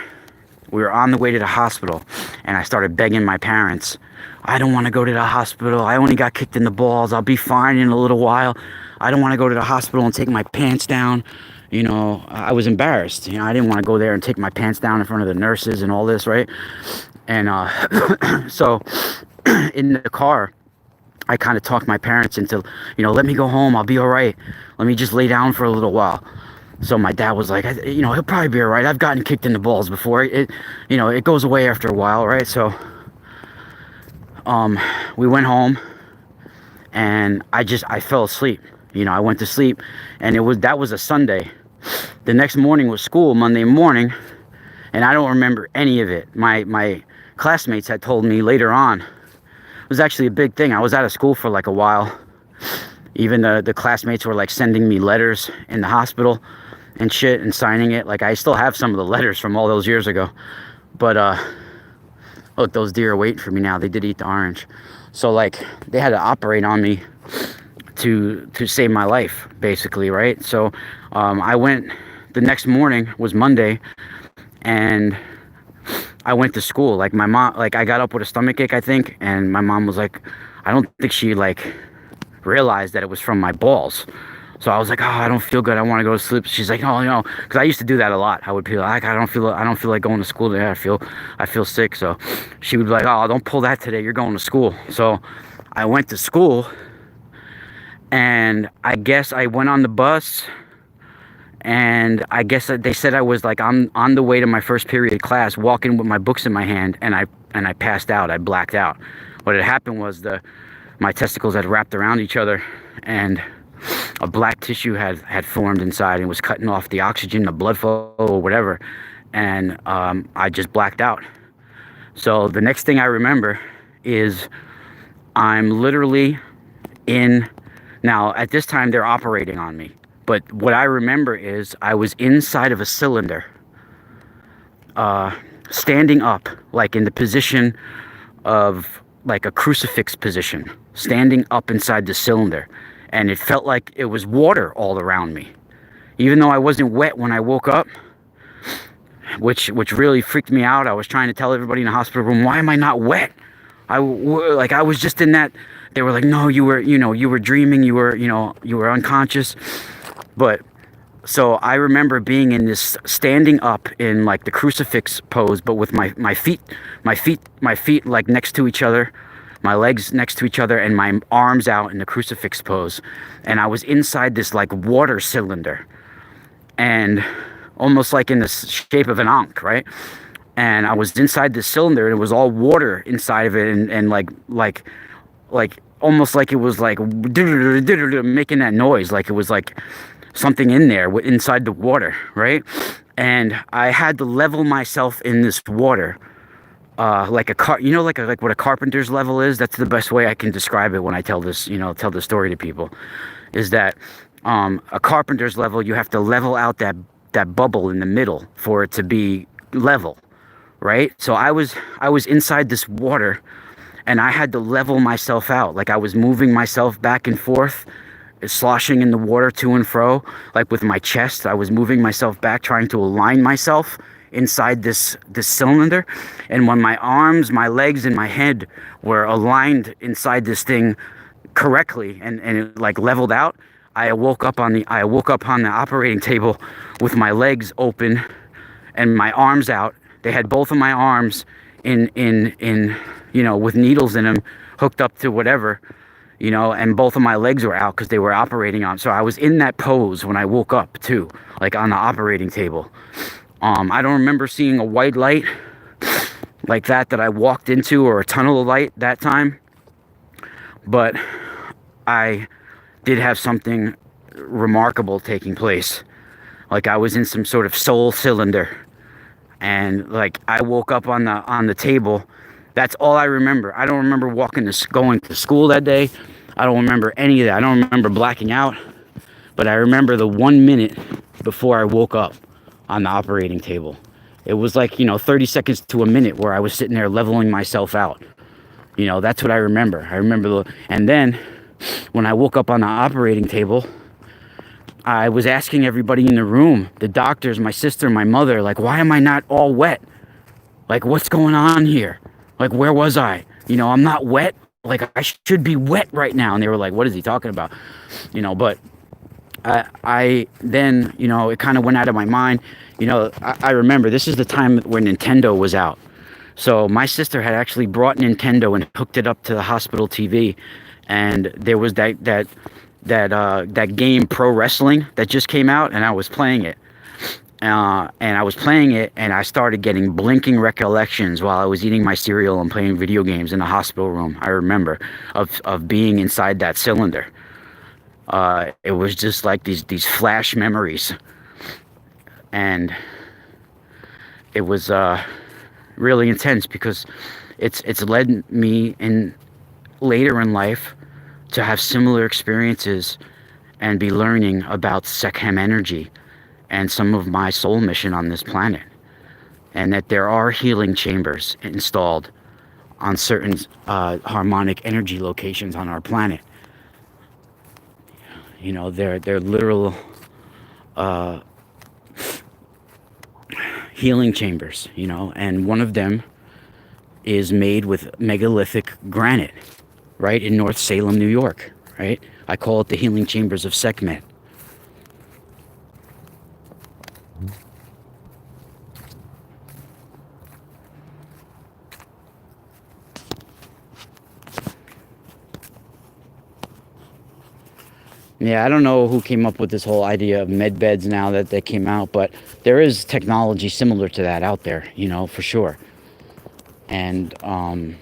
we were on the way to the hospital, and I started begging my parents, I don't want to go to the hospital. I only got kicked in the balls. I'll be fine in a little while. I don't want to go to the hospital and take my pants down. I was embarrassed. I didn't want to go there and take my pants down in front of the nurses and all this, right? And so in the car, I kind of talked my parents into, let me go home. I'll be all right. Let me just lay down for a little while. So my dad was like, he'll probably be all right. I've gotten kicked in the balls before. It goes away after a while, right? So we went home, and I fell asleep. I went to sleep, and that was a Sunday. The next morning was school, Monday morning, and I don't remember any of it. My classmates had told me later on. It was actually a big thing. I was out of school for like a while. Even the classmates were like sending me letters in the hospital and shit and signing it. Like I still have some of the letters from all those years ago. But look, those deer are waiting for me now. They did eat the orange. So like they had to operate on me to save my life, basically, right? So I went, the next morning was Monday, and I went to school. Like my mom, like I got up with a stomachache, I think, and my mom was like, I don't think she like realized that it was from my balls. So I was like, oh, I don't feel good. I want to go to sleep. She's like, oh, because I used to do that a lot. I would be like, I don't feel like going to school today. I feel sick. So she would be like, oh, don't pull that today. You're going to school. So I went to school, and I guess I went on the bus, and I guess they said I was like on the way to my first period class, walking with my books in my hand, and I passed out. I blacked out. What had happened was my testicles had wrapped around each other, and a black tissue had formed inside and was cutting off the oxygen, the blood flow, or whatever. And I just blacked out. So the next thing I remember is I'm literally now at this time they're operating on me. But what I remember is I was inside of a cylinder, standing up, like in the position of like a crucifix position, standing up inside the cylinder. And it felt like it was water all around me, even though I wasn't wet when I woke up, which really freaked me out. I was trying to tell everybody in the hospital room, why am I not wet? I was just in that. They were like, no, you were dreaming, you were unconscious. But so I remember being in this, standing up in like the crucifix pose, but with my feet like next to each other, my legs next to each other, and my arms out in the crucifix pose. And I was inside this like water cylinder, and almost like in the shape of an ankh, right? And I was inside this cylinder, and it was all water inside of it, and like almost like it was like making that noise, like it was like something in there inside the water, right? And I had to level myself in this water, like like what a carpenter's level is. That's the best way I can describe it when I tell the story to people, is that a carpenter's level, you have to level out that bubble in the middle for it to be level, right? So I was inside this water, and I had to level myself out. Like I was moving myself back and forth, sloshing in the water to and fro, like with my chest. I was moving myself back, trying to align myself inside this cylinder. And when my arms, my legs, and my head were aligned inside this thing correctly, and it like leveled out, I woke up on the operating table with my legs open and my arms out. They had both of my arms in with needles in them, hooked up to whatever, and both of my legs were out because they were operating on. So I was in that pose when I woke up too, like on the operating table. I don't remember seeing a white light like that I walked into, or a tunnel of light that time, but I did have something remarkable taking place. Like I was in some sort of soul cylinder, and like I woke up on the table. That's all I remember. I don't remember going to school that day. I don't remember any of that. I don't remember blacking out, but I remember the 1 minute before I woke up on the operating table. It was like, 30 seconds to a minute where I was sitting there leveling myself out. That's what I remember. And then when I woke up on the operating table, I was asking everybody in the room, the doctors, my sister, my mother, like, why am I not all wet? Like, what's going on here? Like, where was I? I'm not wet. Like, I should be wet right now. And they were like, what is he talking about? But I then, it kind of went out of my mind. I remember this is the time where Nintendo was out. So my sister had actually brought Nintendo and hooked it up to the hospital TV. And there was that game Pro Wrestling that just came out, and I was playing it. And I started getting blinking recollections while I was eating my cereal and playing video games in the hospital room. I remember of being inside that cylinder. It was just like these flash memories, and it was really intense because it's led me in later in life to have similar experiences and be learning about Sekhem energy and some of my soul mission on this planet, and that there are healing chambers installed on certain harmonic energy locations on our planet. They're literal healing chambers, and one of them is made with megalithic granite, right in North Salem, New York, right? I call it the healing chambers of Sekhmet. Yeah, I don't know who came up with this whole idea of med beds now that they came out, but there is technology similar to that out there, for sure. And I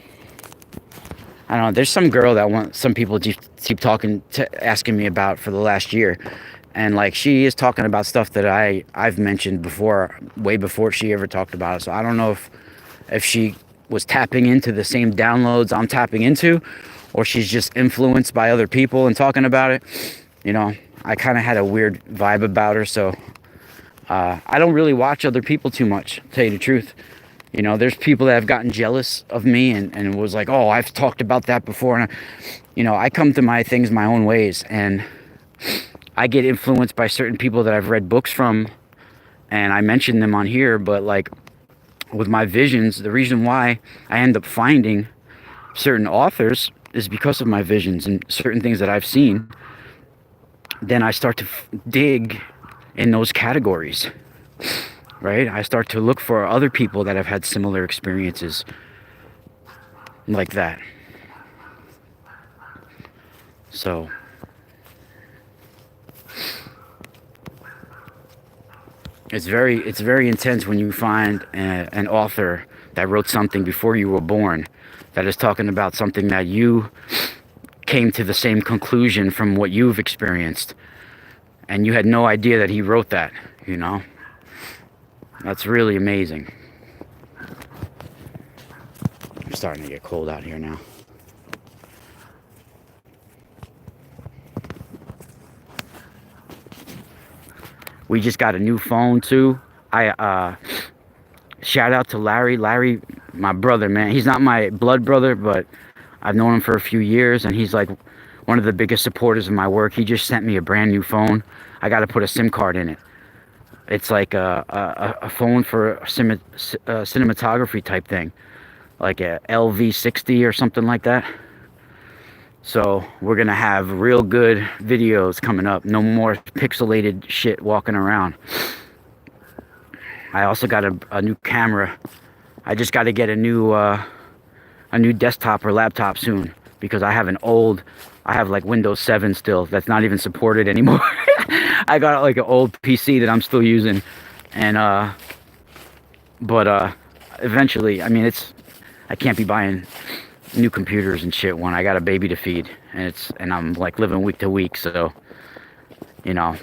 don't know. There's some girl that some people keep asking me about for the last year, and like she is talking about stuff that I've mentioned before, way before she ever talked about it. So I don't know if she was tapping into the same downloads I'm tapping into, or she's just influenced by other people and talking about it. I kind of had a weird vibe about her, so I don't really watch other people too much, to tell you the truth. There's people that have gotten jealous of me and was like, oh, I've talked about that before. And, I come to my things my own ways, and I get influenced by certain people that I've read books from, and I mention them on here. But like with my visions, the reason why I end up finding certain authors is because of my visions and certain things that I've seen. Then I start to dig in those categories, right? I start to look for other people that have had similar experiences like that. So it's very intense when you find an author that wrote something before you were born that is talking about something that you came to the same conclusion from what you've experienced, and you had no idea that he wrote that. That's really amazing. I'm starting to get cold out here now. We just got a new phone too. Shout out to Larry, my brother, man. He's not my blood brother, but I've known him for a few years, and he's like one of the biggest supporters of my work. He just sent me a brand new phone. I got to put a SIM card in it. It's like a phone for a cinematography type thing, like a LV60 or something like that. So we're gonna have real good videos coming up. No more pixelated shit walking around. I also got a new camera. I just got to get a new desktop or laptop soon, because I have I have like Windows 7 still that's not even supported anymore. I got like an old PC that I'm still using, and but eventually, I mean, I can't be buying new computers and shit when I got a baby to feed, and I'm like living week to week, so you know,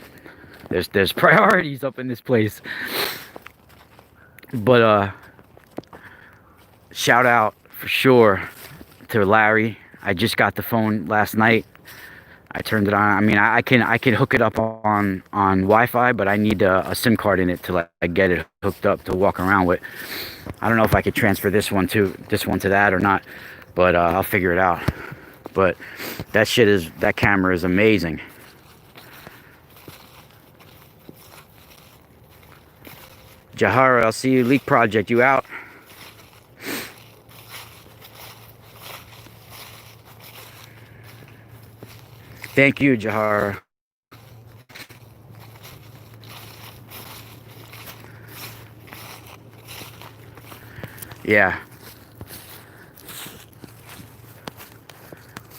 there's priorities up in this place. But shout out for sure to Larry. I just got the phone last night. I turned it on. I mean, I can hook it up on Wi-Fi, but I need a SIM card in it to like get it hooked up to walk around with. I don't know if I could transfer this one to that or not, but I'll figure it out. But that camera is amazing. Jahara, I'll see you. Leak Project, you out? Thank you, Jahara. Yeah.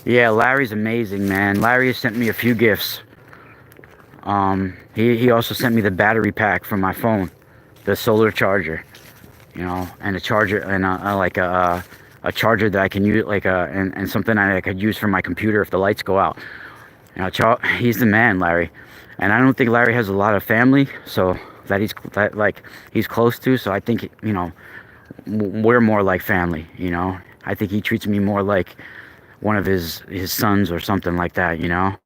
Yeah, Larry's amazing, man. Larry sent me a few gifts. He also sent me the battery pack for my phone, the solar charger, you know, and a charger, and like a charger that I can use, like and something I could use for my computer if the lights go out. You know, he's the man, Larry, and I don't think Larry has a lot of family, so he's close to. So I think, you know, we're more like family. You know, I think he treats me more like one of his sons or something like that. You know,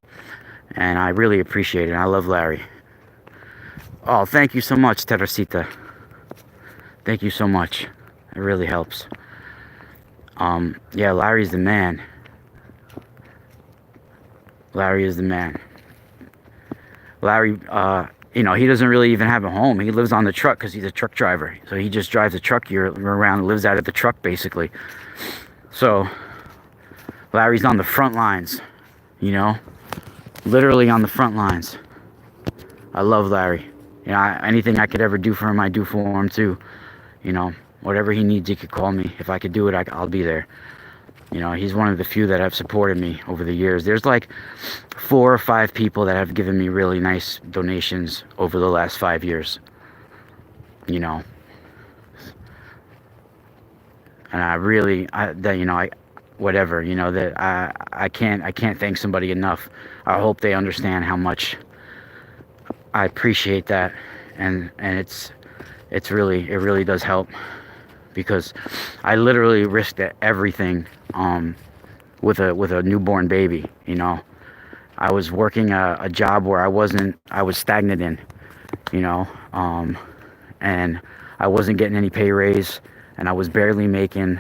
and I really appreciate it. I love Larry. Oh, thank you so much, Teresita. Thank you so much. It really helps. Yeah, Larry's the man. Larry is the man. Larry, you know, he doesn't really even have a home. He lives on the truck because he's a truck driver. So he just drives the truck year around, lives out of the truck basically. So Larry's on the front lines, you know, literally on the front lines. I love Larry. You know, anything I could ever do for him, I do for him too. You know, whatever he needs, he could call me. If I could do it, I'll be there. You know, he's one of the few that have supported me over the years. There's like 4 or 5 people that have given me really nice donations over the last 5 years. You know, and whatever, you know, that I can't thank somebody enough. I hope they understand how much I appreciate that, and it really does help, because I literally risked everything with a newborn baby. You know, I was working a job where I was stagnant in, you know, and I wasn't getting any pay raise, and I was barely making,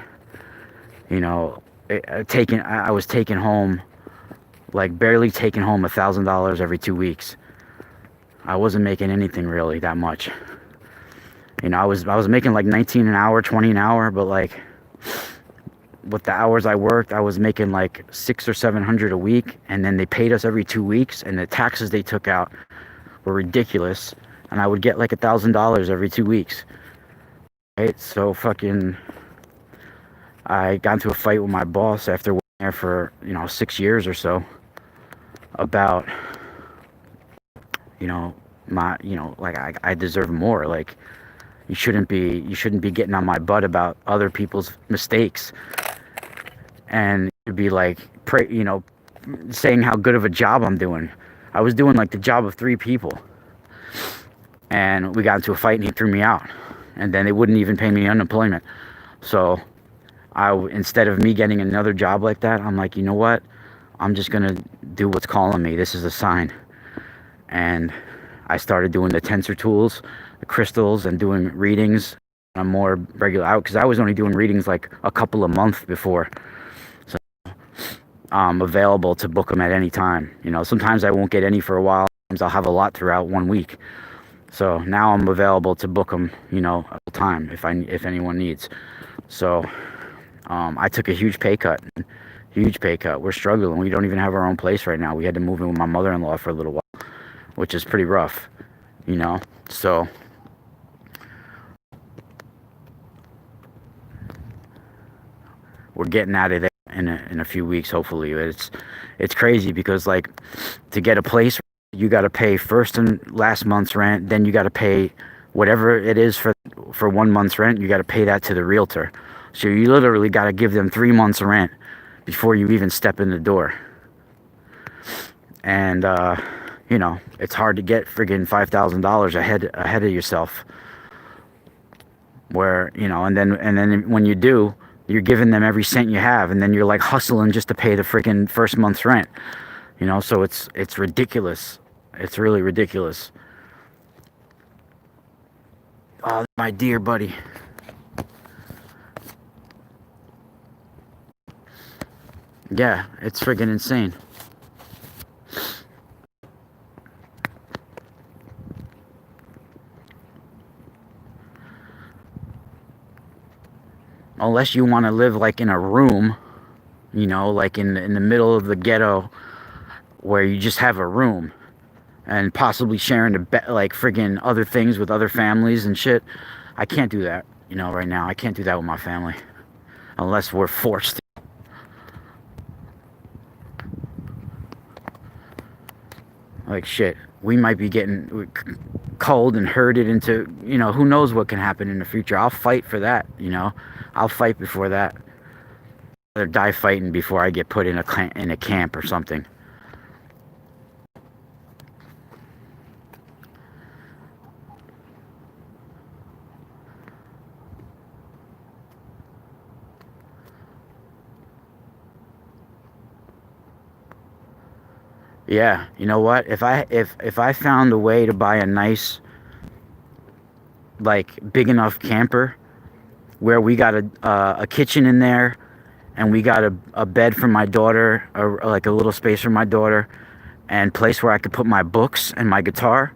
you know, I was taking home, like barely taking home $1,000 every 2 weeks. I wasn't making anything really that much. You know, I was making like 19 an hour, 20 an hour, but like with the hours I worked, I was making like 600 or 700 a week, and then they paid us every 2 weeks, and the taxes they took out were ridiculous, and I would get like $1,000 every 2 weeks. Right? So fucking, I got into a fight with my boss after working there for, you know, 6 years or so, about, you know, like I deserve more. Like, you shouldn't be getting on my butt about other people's mistakes, and you'd be like, you know, saying how good of a job I'm doing. I was doing like the job of 3 people, and we got into a fight, and he threw me out, and then they wouldn't even pay me unemployment. So instead of me getting another job like that, I'm like, you know what? I'm just gonna do what's calling me. This is a sign. And I started doing the tensor tools, the crystals, and doing readings on a more regular out, because I was only doing readings like a couple of months before. So I'm available to book them at any time. You know, sometimes I won't get any for a while. Sometimes I'll have a lot throughout 1 week. So now I'm available to book them, you know, all the time if anyone needs. So I took a huge pay cut Huge pay cut. We're struggling. We don't even have our own place right now. We had to move in with my mother-in-law for a little while, which is pretty rough, you know. So we're getting out of there in a few weeks, hopefully. It's crazy because, like, to get a place, you got to pay first and last month's rent, then you got to pay whatever it is for 1 month's rent. You got to pay that to the realtor. So you literally got to give them 3 months rent before you even step in the door. And you know, it's hard to get friggin' $5,000 ahead of yourself. Where, you know, and then when you do, you're giving them every cent you have, and then you're like hustling just to pay the freaking first month's rent. You know, so it's ridiculous. It's really ridiculous. Oh, my dear buddy. Yeah, it's friggin' insane. Unless you want to live like in a room, you know, like in the middle of the ghetto, where you just have a room and possibly sharing like friggin' other things with other families and shit. I can't do that, you know, right now. I can't do that with my family unless we're forced to. Like, shit, we might be getting cold and herded into, you know, who knows what can happen in the future. I'll fight for that, you know. I'll fight before that. I'd rather die fighting before I get put in a camp or something. Yeah, you know what? If I found a way to buy a nice, like, big enough camper where we got a kitchen in there, and we got a bed for my daughter, or like a little space for my daughter, and place where I could put my books and my guitar,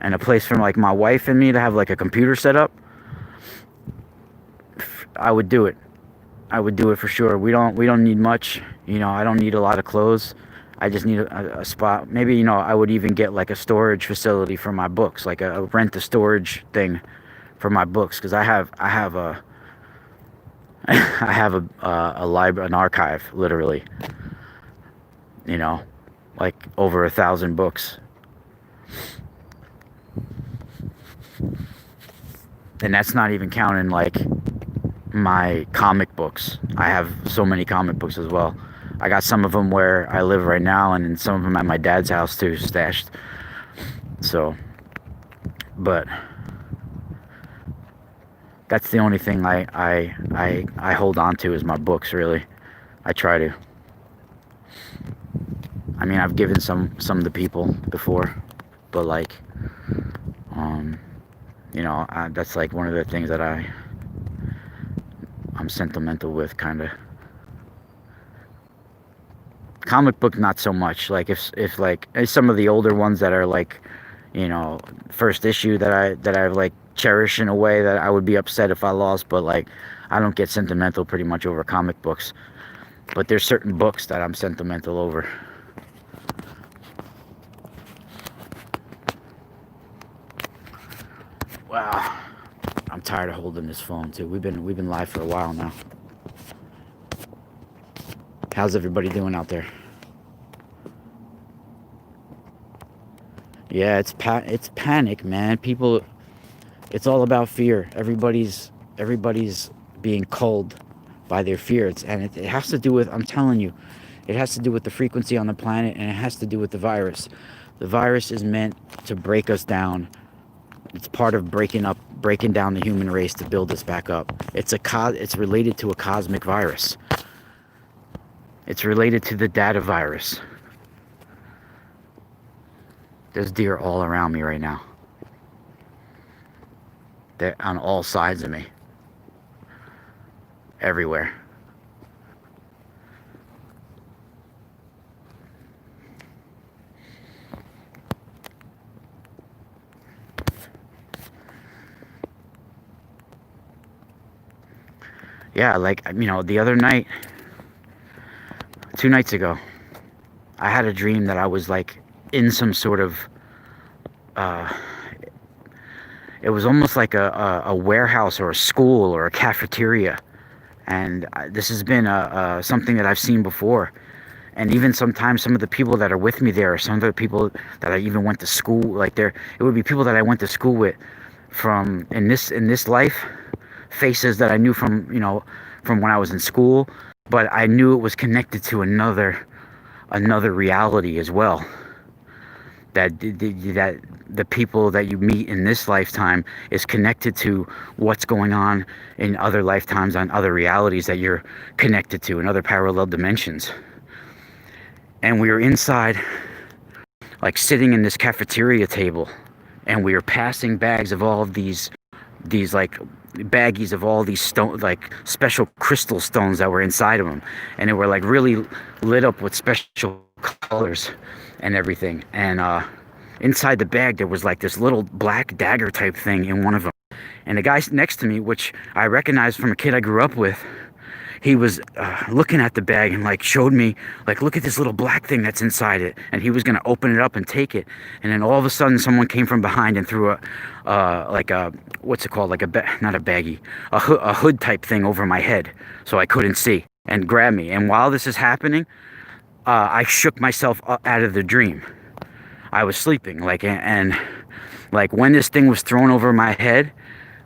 and a place for like my wife and me to have like a computer set up, I would do it. I would do it for sure. We don't need much, you know. I don't need a lot of clothes. I just need a spot. Maybe, you know, I would even get like a storage facility for my books, like a rent a storage thing for my books, because I have a I have a library, an archive, literally. You know, like over 1,000 books, and that's not even counting like my comic books. I have so many comic books as well. I got some of them where I live right now, and some of them at my dad's house too, stashed. So, but that's the only thing I hold on to is my books, really. I try to. I mean, I've given some to people before, but like, you know, that's like one of the things that I'm sentimental with, kind of. Comic book, not so much. Like, if like some of the older ones that are like, you know, first issue that I like cherish in a way that I would be upset if I lost, but like, I don't get sentimental pretty much over comic books. But there's certain books that I'm sentimental over. Wow, I'm tired of holding this phone too. We've been live for a while now. How's everybody doing out there? Yeah, it's panic, man. People, it's all about fear. Everybody's being culled by their fears, and it has to do with, I'm telling you, it has to do with the frequency on the planet, and it has to do with the virus. The virus is meant to break us down. It's part of breaking down the human race to build us back up. It's related to a cosmic virus. It's related to the data virus. There's deer all around me right now. They're on all sides of me. Everywhere. Yeah, like, you know, the other night, 2 nights ago, I had a dream that I was like in some sort of uh, it was almost like a warehouse or a school or a cafeteria. And this has been something that I've seen before. And even sometimes some of the people that are with me there, some of the people that I even went to school, like there, it would be people that I went to school with from in this life, faces that I knew from, you know, from when I was in school, but I knew it was connected to another reality as well. That the people that you meet in this lifetime is connected to what's going on in other lifetimes, on other realities that you're connected to in other parallel dimensions. And we were inside, like sitting in this cafeteria table, and we were passing bags of all of these like baggies of all these stone, like special crystal stones that were inside of them, and they were like really lit up with special colors and everything. And inside the bag there was like this little black dagger type thing in one of them. And the guy next to me, which I recognized from a kid I grew up with, he was looking at the bag and like showed me, like, look at this little black thing that's inside it. And he was gonna open it up and take it. And then all of a sudden someone came from behind and threw like a, what's it called, like not a baggie, a hood type thing over my head so I couldn't see, and grabbed me. And while this is happening, I shook myself out of the dream. I was sleeping, like, and like when this thing was thrown over my head,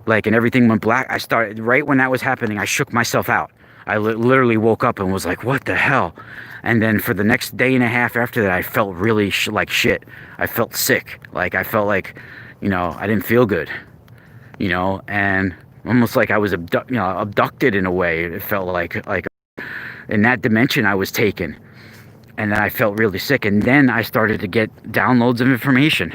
like, and everything went black, I started, right when that was happening, I shook myself out. I literally woke up and was like, what the hell? And then for the next day and a half after that, I felt really like shit. I felt sick. Like, I felt like, you know, I didn't feel good, you know, and almost like I was abducted in a way. It felt like in that dimension I was taken. And then I felt really sick. And then I started to get downloads of information.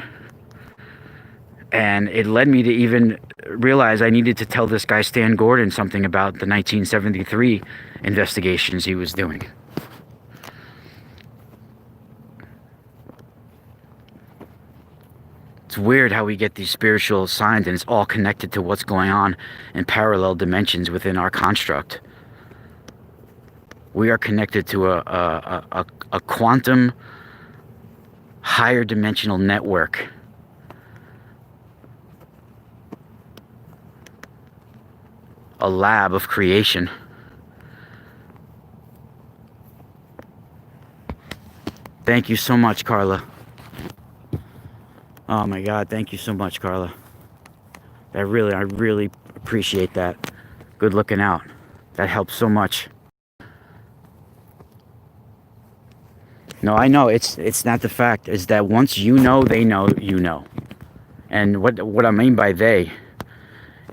And it led me to even realize I needed to tell this guy Stan Gordon something about the 1973 investigations he was doing. It's weird how we get these spiritual signs, and it's all connected to what's going on in parallel dimensions within our construct. We are connected to a quantum, higher dimensional network. A lab of creation. Thank you so much, Carla. Oh my God, thank you so much, Carla. I really appreciate that. Good looking out. That helps so much. No, I know it's not the fact. Is that once you know, they know you know. And what I mean by they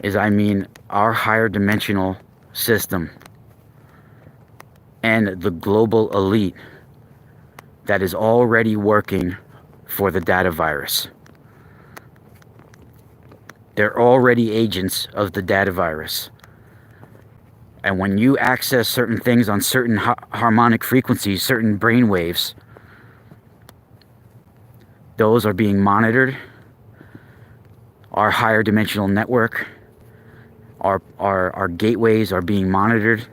is, I mean our higher dimensional system and the global elite that is already working for the data virus. They're already agents of the data virus. And when you access certain things on certain harmonic frequencies, certain brain waves, those are being monitored. Our higher dimensional network, our gateways are being monitored.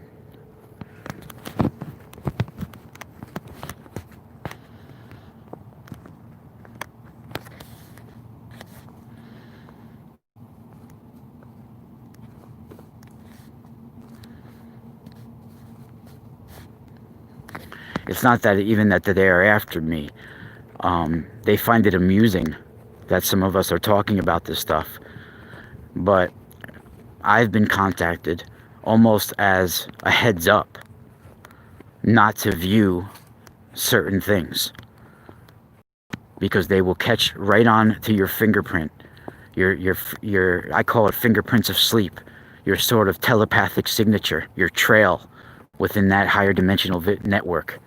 It's not that even that they are after me. They find it amusing that some of us are talking about this stuff. But I've been contacted almost as a heads up not to view certain things, because they will catch right on to your fingerprint, your I call it fingerprints of sleep, your sort of telepathic signature, your trail within that higher dimensional network.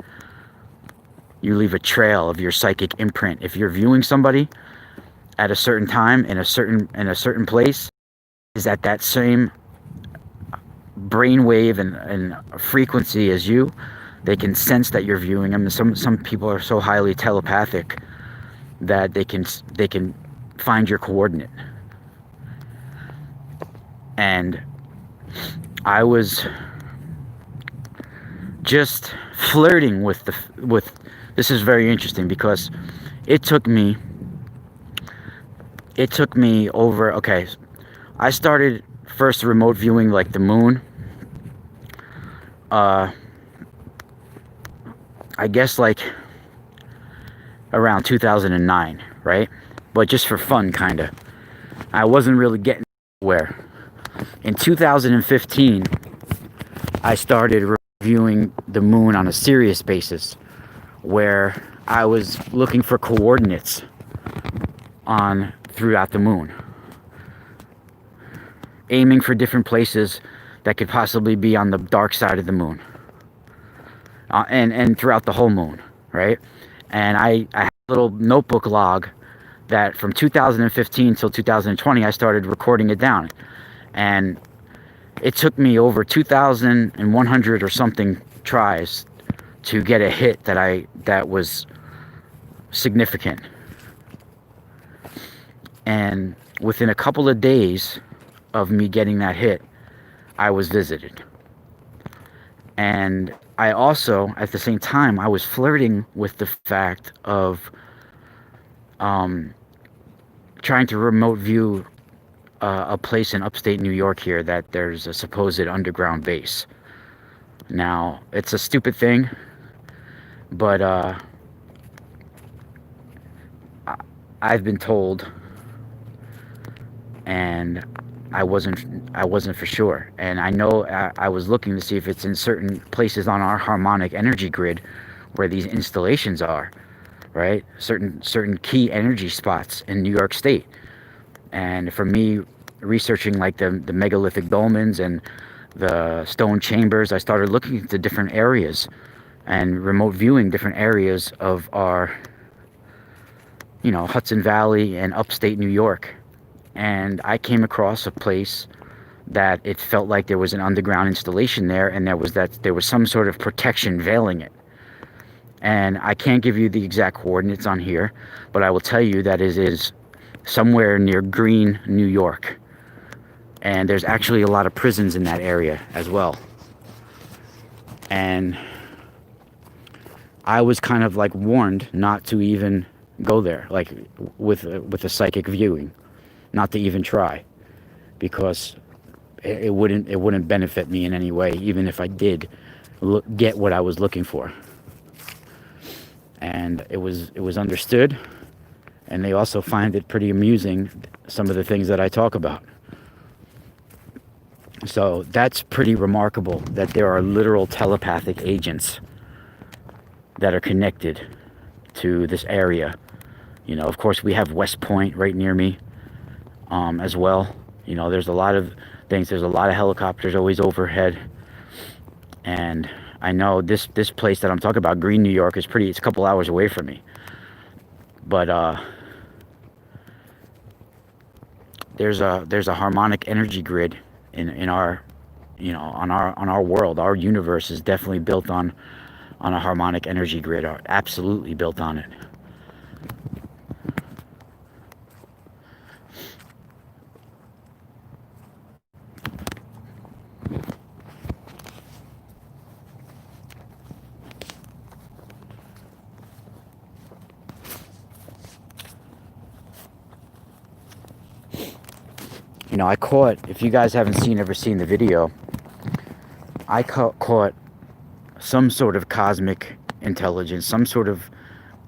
You leave a trail of your psychic imprint. If you're viewing somebody at a certain time in a certain place, is at that same brainwave and frequency as you, they can sense that you're viewing them. Some people are so highly telepathic that they can find your coordinate. And I was just flirting with this is very interesting because it took me over, okay, I started first remote viewing like the moon, I guess like around 2009, right? But just for fun, kind of. I wasn't really getting where. In 2015, I started reviewing the moon on a serious basis, where I was looking for coordinates throughout the moon, aiming for different places that could possibly be on the dark side of the moon, and throughout the whole moon, right? And I had a little notebook log that from 2015 till 2020 I started recording it down, and it took me over 2,100 or something tries to get a hit that was significant. And within a couple of days of me getting that hit, I was visited. And I also, at the same time, I was flirting with the fact of trying to remote view a place in upstate New York here that there's a supposed underground base. Now, it's a stupid thing, but I've been told, and I wasn't for sure. And I know I was looking to see if it's in certain places on our harmonic energy grid where these installations are, right? Certain key energy spots in New York State. And for me, researching like the megalithic dolmens and the stone chambers, I started looking into different areas and remote viewing different areas of our, Hudson Valley and upstate New York. And I came across a place that it felt like there was an underground installation there, and there was some sort of protection veiling it. And I can't give you the exact coordinates on here, but I will tell you that it is somewhere near Greene, New York. And there's actually a lot of prisons in that area as well. And I was kind of like warned not to even go there, like with a psychic viewing, not to even try, because it wouldn't benefit me in any way, even if I did get what I was looking for. And it was understood, and they also find it pretty amusing, some of the things that I talk about. So that's pretty remarkable that there are literal telepathic agents that are connected to this area. Of course, we have West Point right near me, as well. There's a lot of things. There's a lot of helicopters always overhead. And I know this place that I'm talking about, Greene, New York, it's a couple hours away from me. But there's a harmonic energy grid in our, on our world. Our universe is definitely built on a harmonic energy grid, are absolutely built on it. I caught, if you guys haven't ever seen the video, I caught some sort of cosmic intelligence, some sort of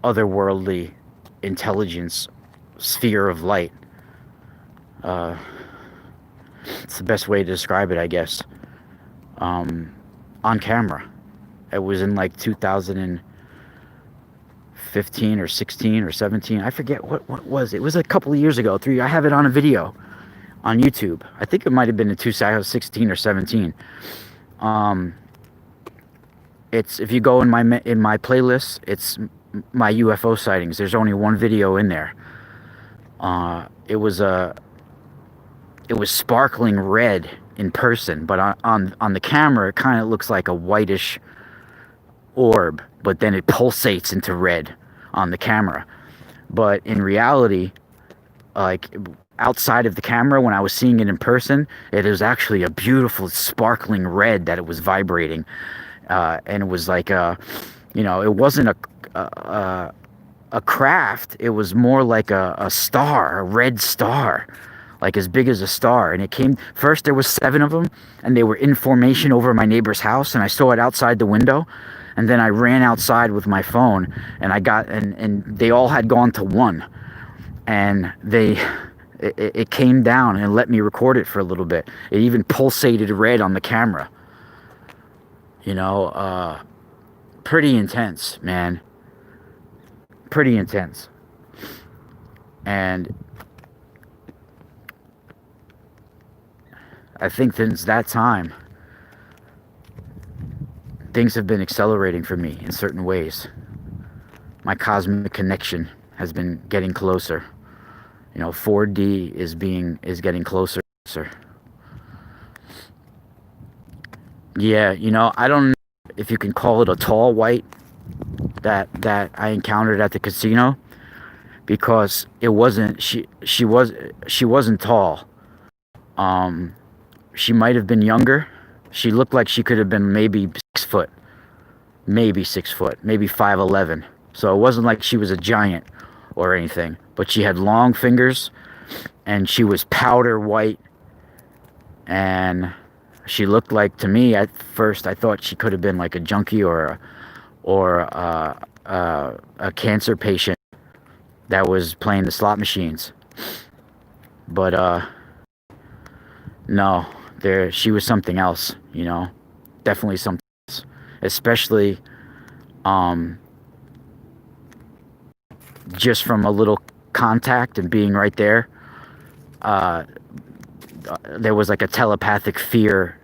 otherworldly intelligence sphere of light. It's the best way to describe it, I guess. On camera. It was in like 2015 or 16 or 17. I forget what was it. It was a couple of years ago. I have it on a video on YouTube. I think it might have been in 2016 or 17. It's, if you go in my playlist, it's my UFO sightings. There's only one video in there. It was sparkling red in person, but on the camera it kind of looks like a whitish orb, but then it pulsates into red on the camera. But in reality, like outside of the camera, when I was seeing it in person, it was actually a beautiful sparkling red that it was vibrating. And it was like it wasn't a craft. It was more like a star, a red star, like as big as a star. And it came first. There was 7 of them, and they were in formation over my neighbor's house, and I saw it outside the window. And then I ran outside with my phone, and and they all had gone to 1, and it came down and let me record it for a little bit. It even pulsated red on the camera. Pretty intense, man. Pretty intense. And I think since that time, things have been accelerating for me in certain ways. My cosmic connection has been getting closer. 4D is getting closer. Yeah, I don't know if you can call it a tall white that I encountered at the casino, because it wasn't she wasn't tall. She might have been younger. She looked like she could have been maybe 6 foot. Maybe 6 foot, maybe 5'11". So it wasn't like she was a giant or anything, but she had long fingers, and she was powder white, and she looked like, to me at first, I thought she could have been like a junkie or a cancer patient that was playing the slot machines. But no, she was something else, definitely something else, especially just from a little contact and being right there. There was like a telepathic fear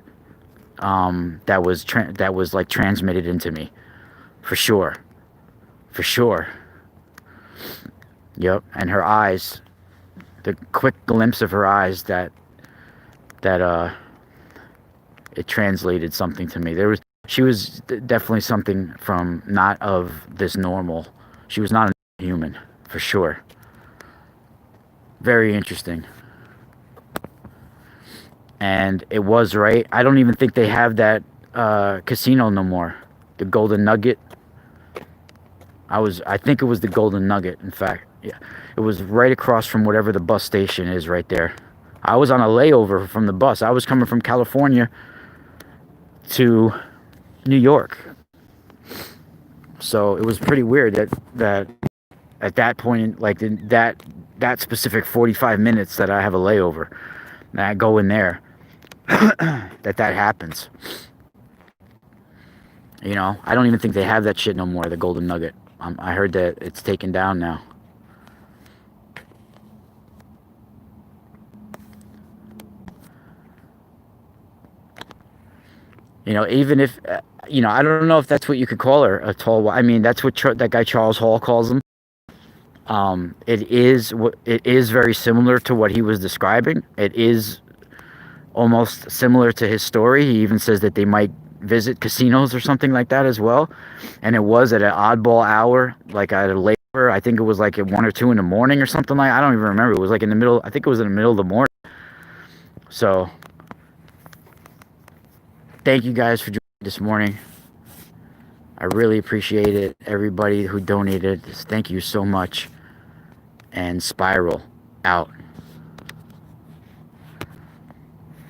that was like transmitted into me, for sure. Yep. And her eyes, the quick glimpse of her eyes, that it translated something to me. She was definitely something from not of this normal. She was not a human, for sure. Very interesting. And it was right. I don't even think they have that casino no more. The Golden Nugget. I think it was the Golden Nugget, in fact. Yeah. It was right across from whatever the bus station is right there. I was on a layover from the bus. I was coming from California to New York. So it was pretty weird that at that point, like that specific 45 minutes that I have a layover, and I go in there, that happens. I don't even think they have that shit no more, the Golden Nugget. I heard that it's taken down now. Even if, I don't know if that's what you could call her, a tall. I mean, that's what that guy Charles Hall calls them. It is very similar to what he was describing. It is almost similar to his story. He even says that they might visit casinos or something like that as well. And it was at an oddball hour, like at a labor. I think it was like at 1 or 2 in the morning or something like. I don't even remember. It was like in the middle. I think it was in the middle of the morning. So, thank you guys for joining this morning. I really appreciate it. Everybody who donated, thank you so much. And Spiral out.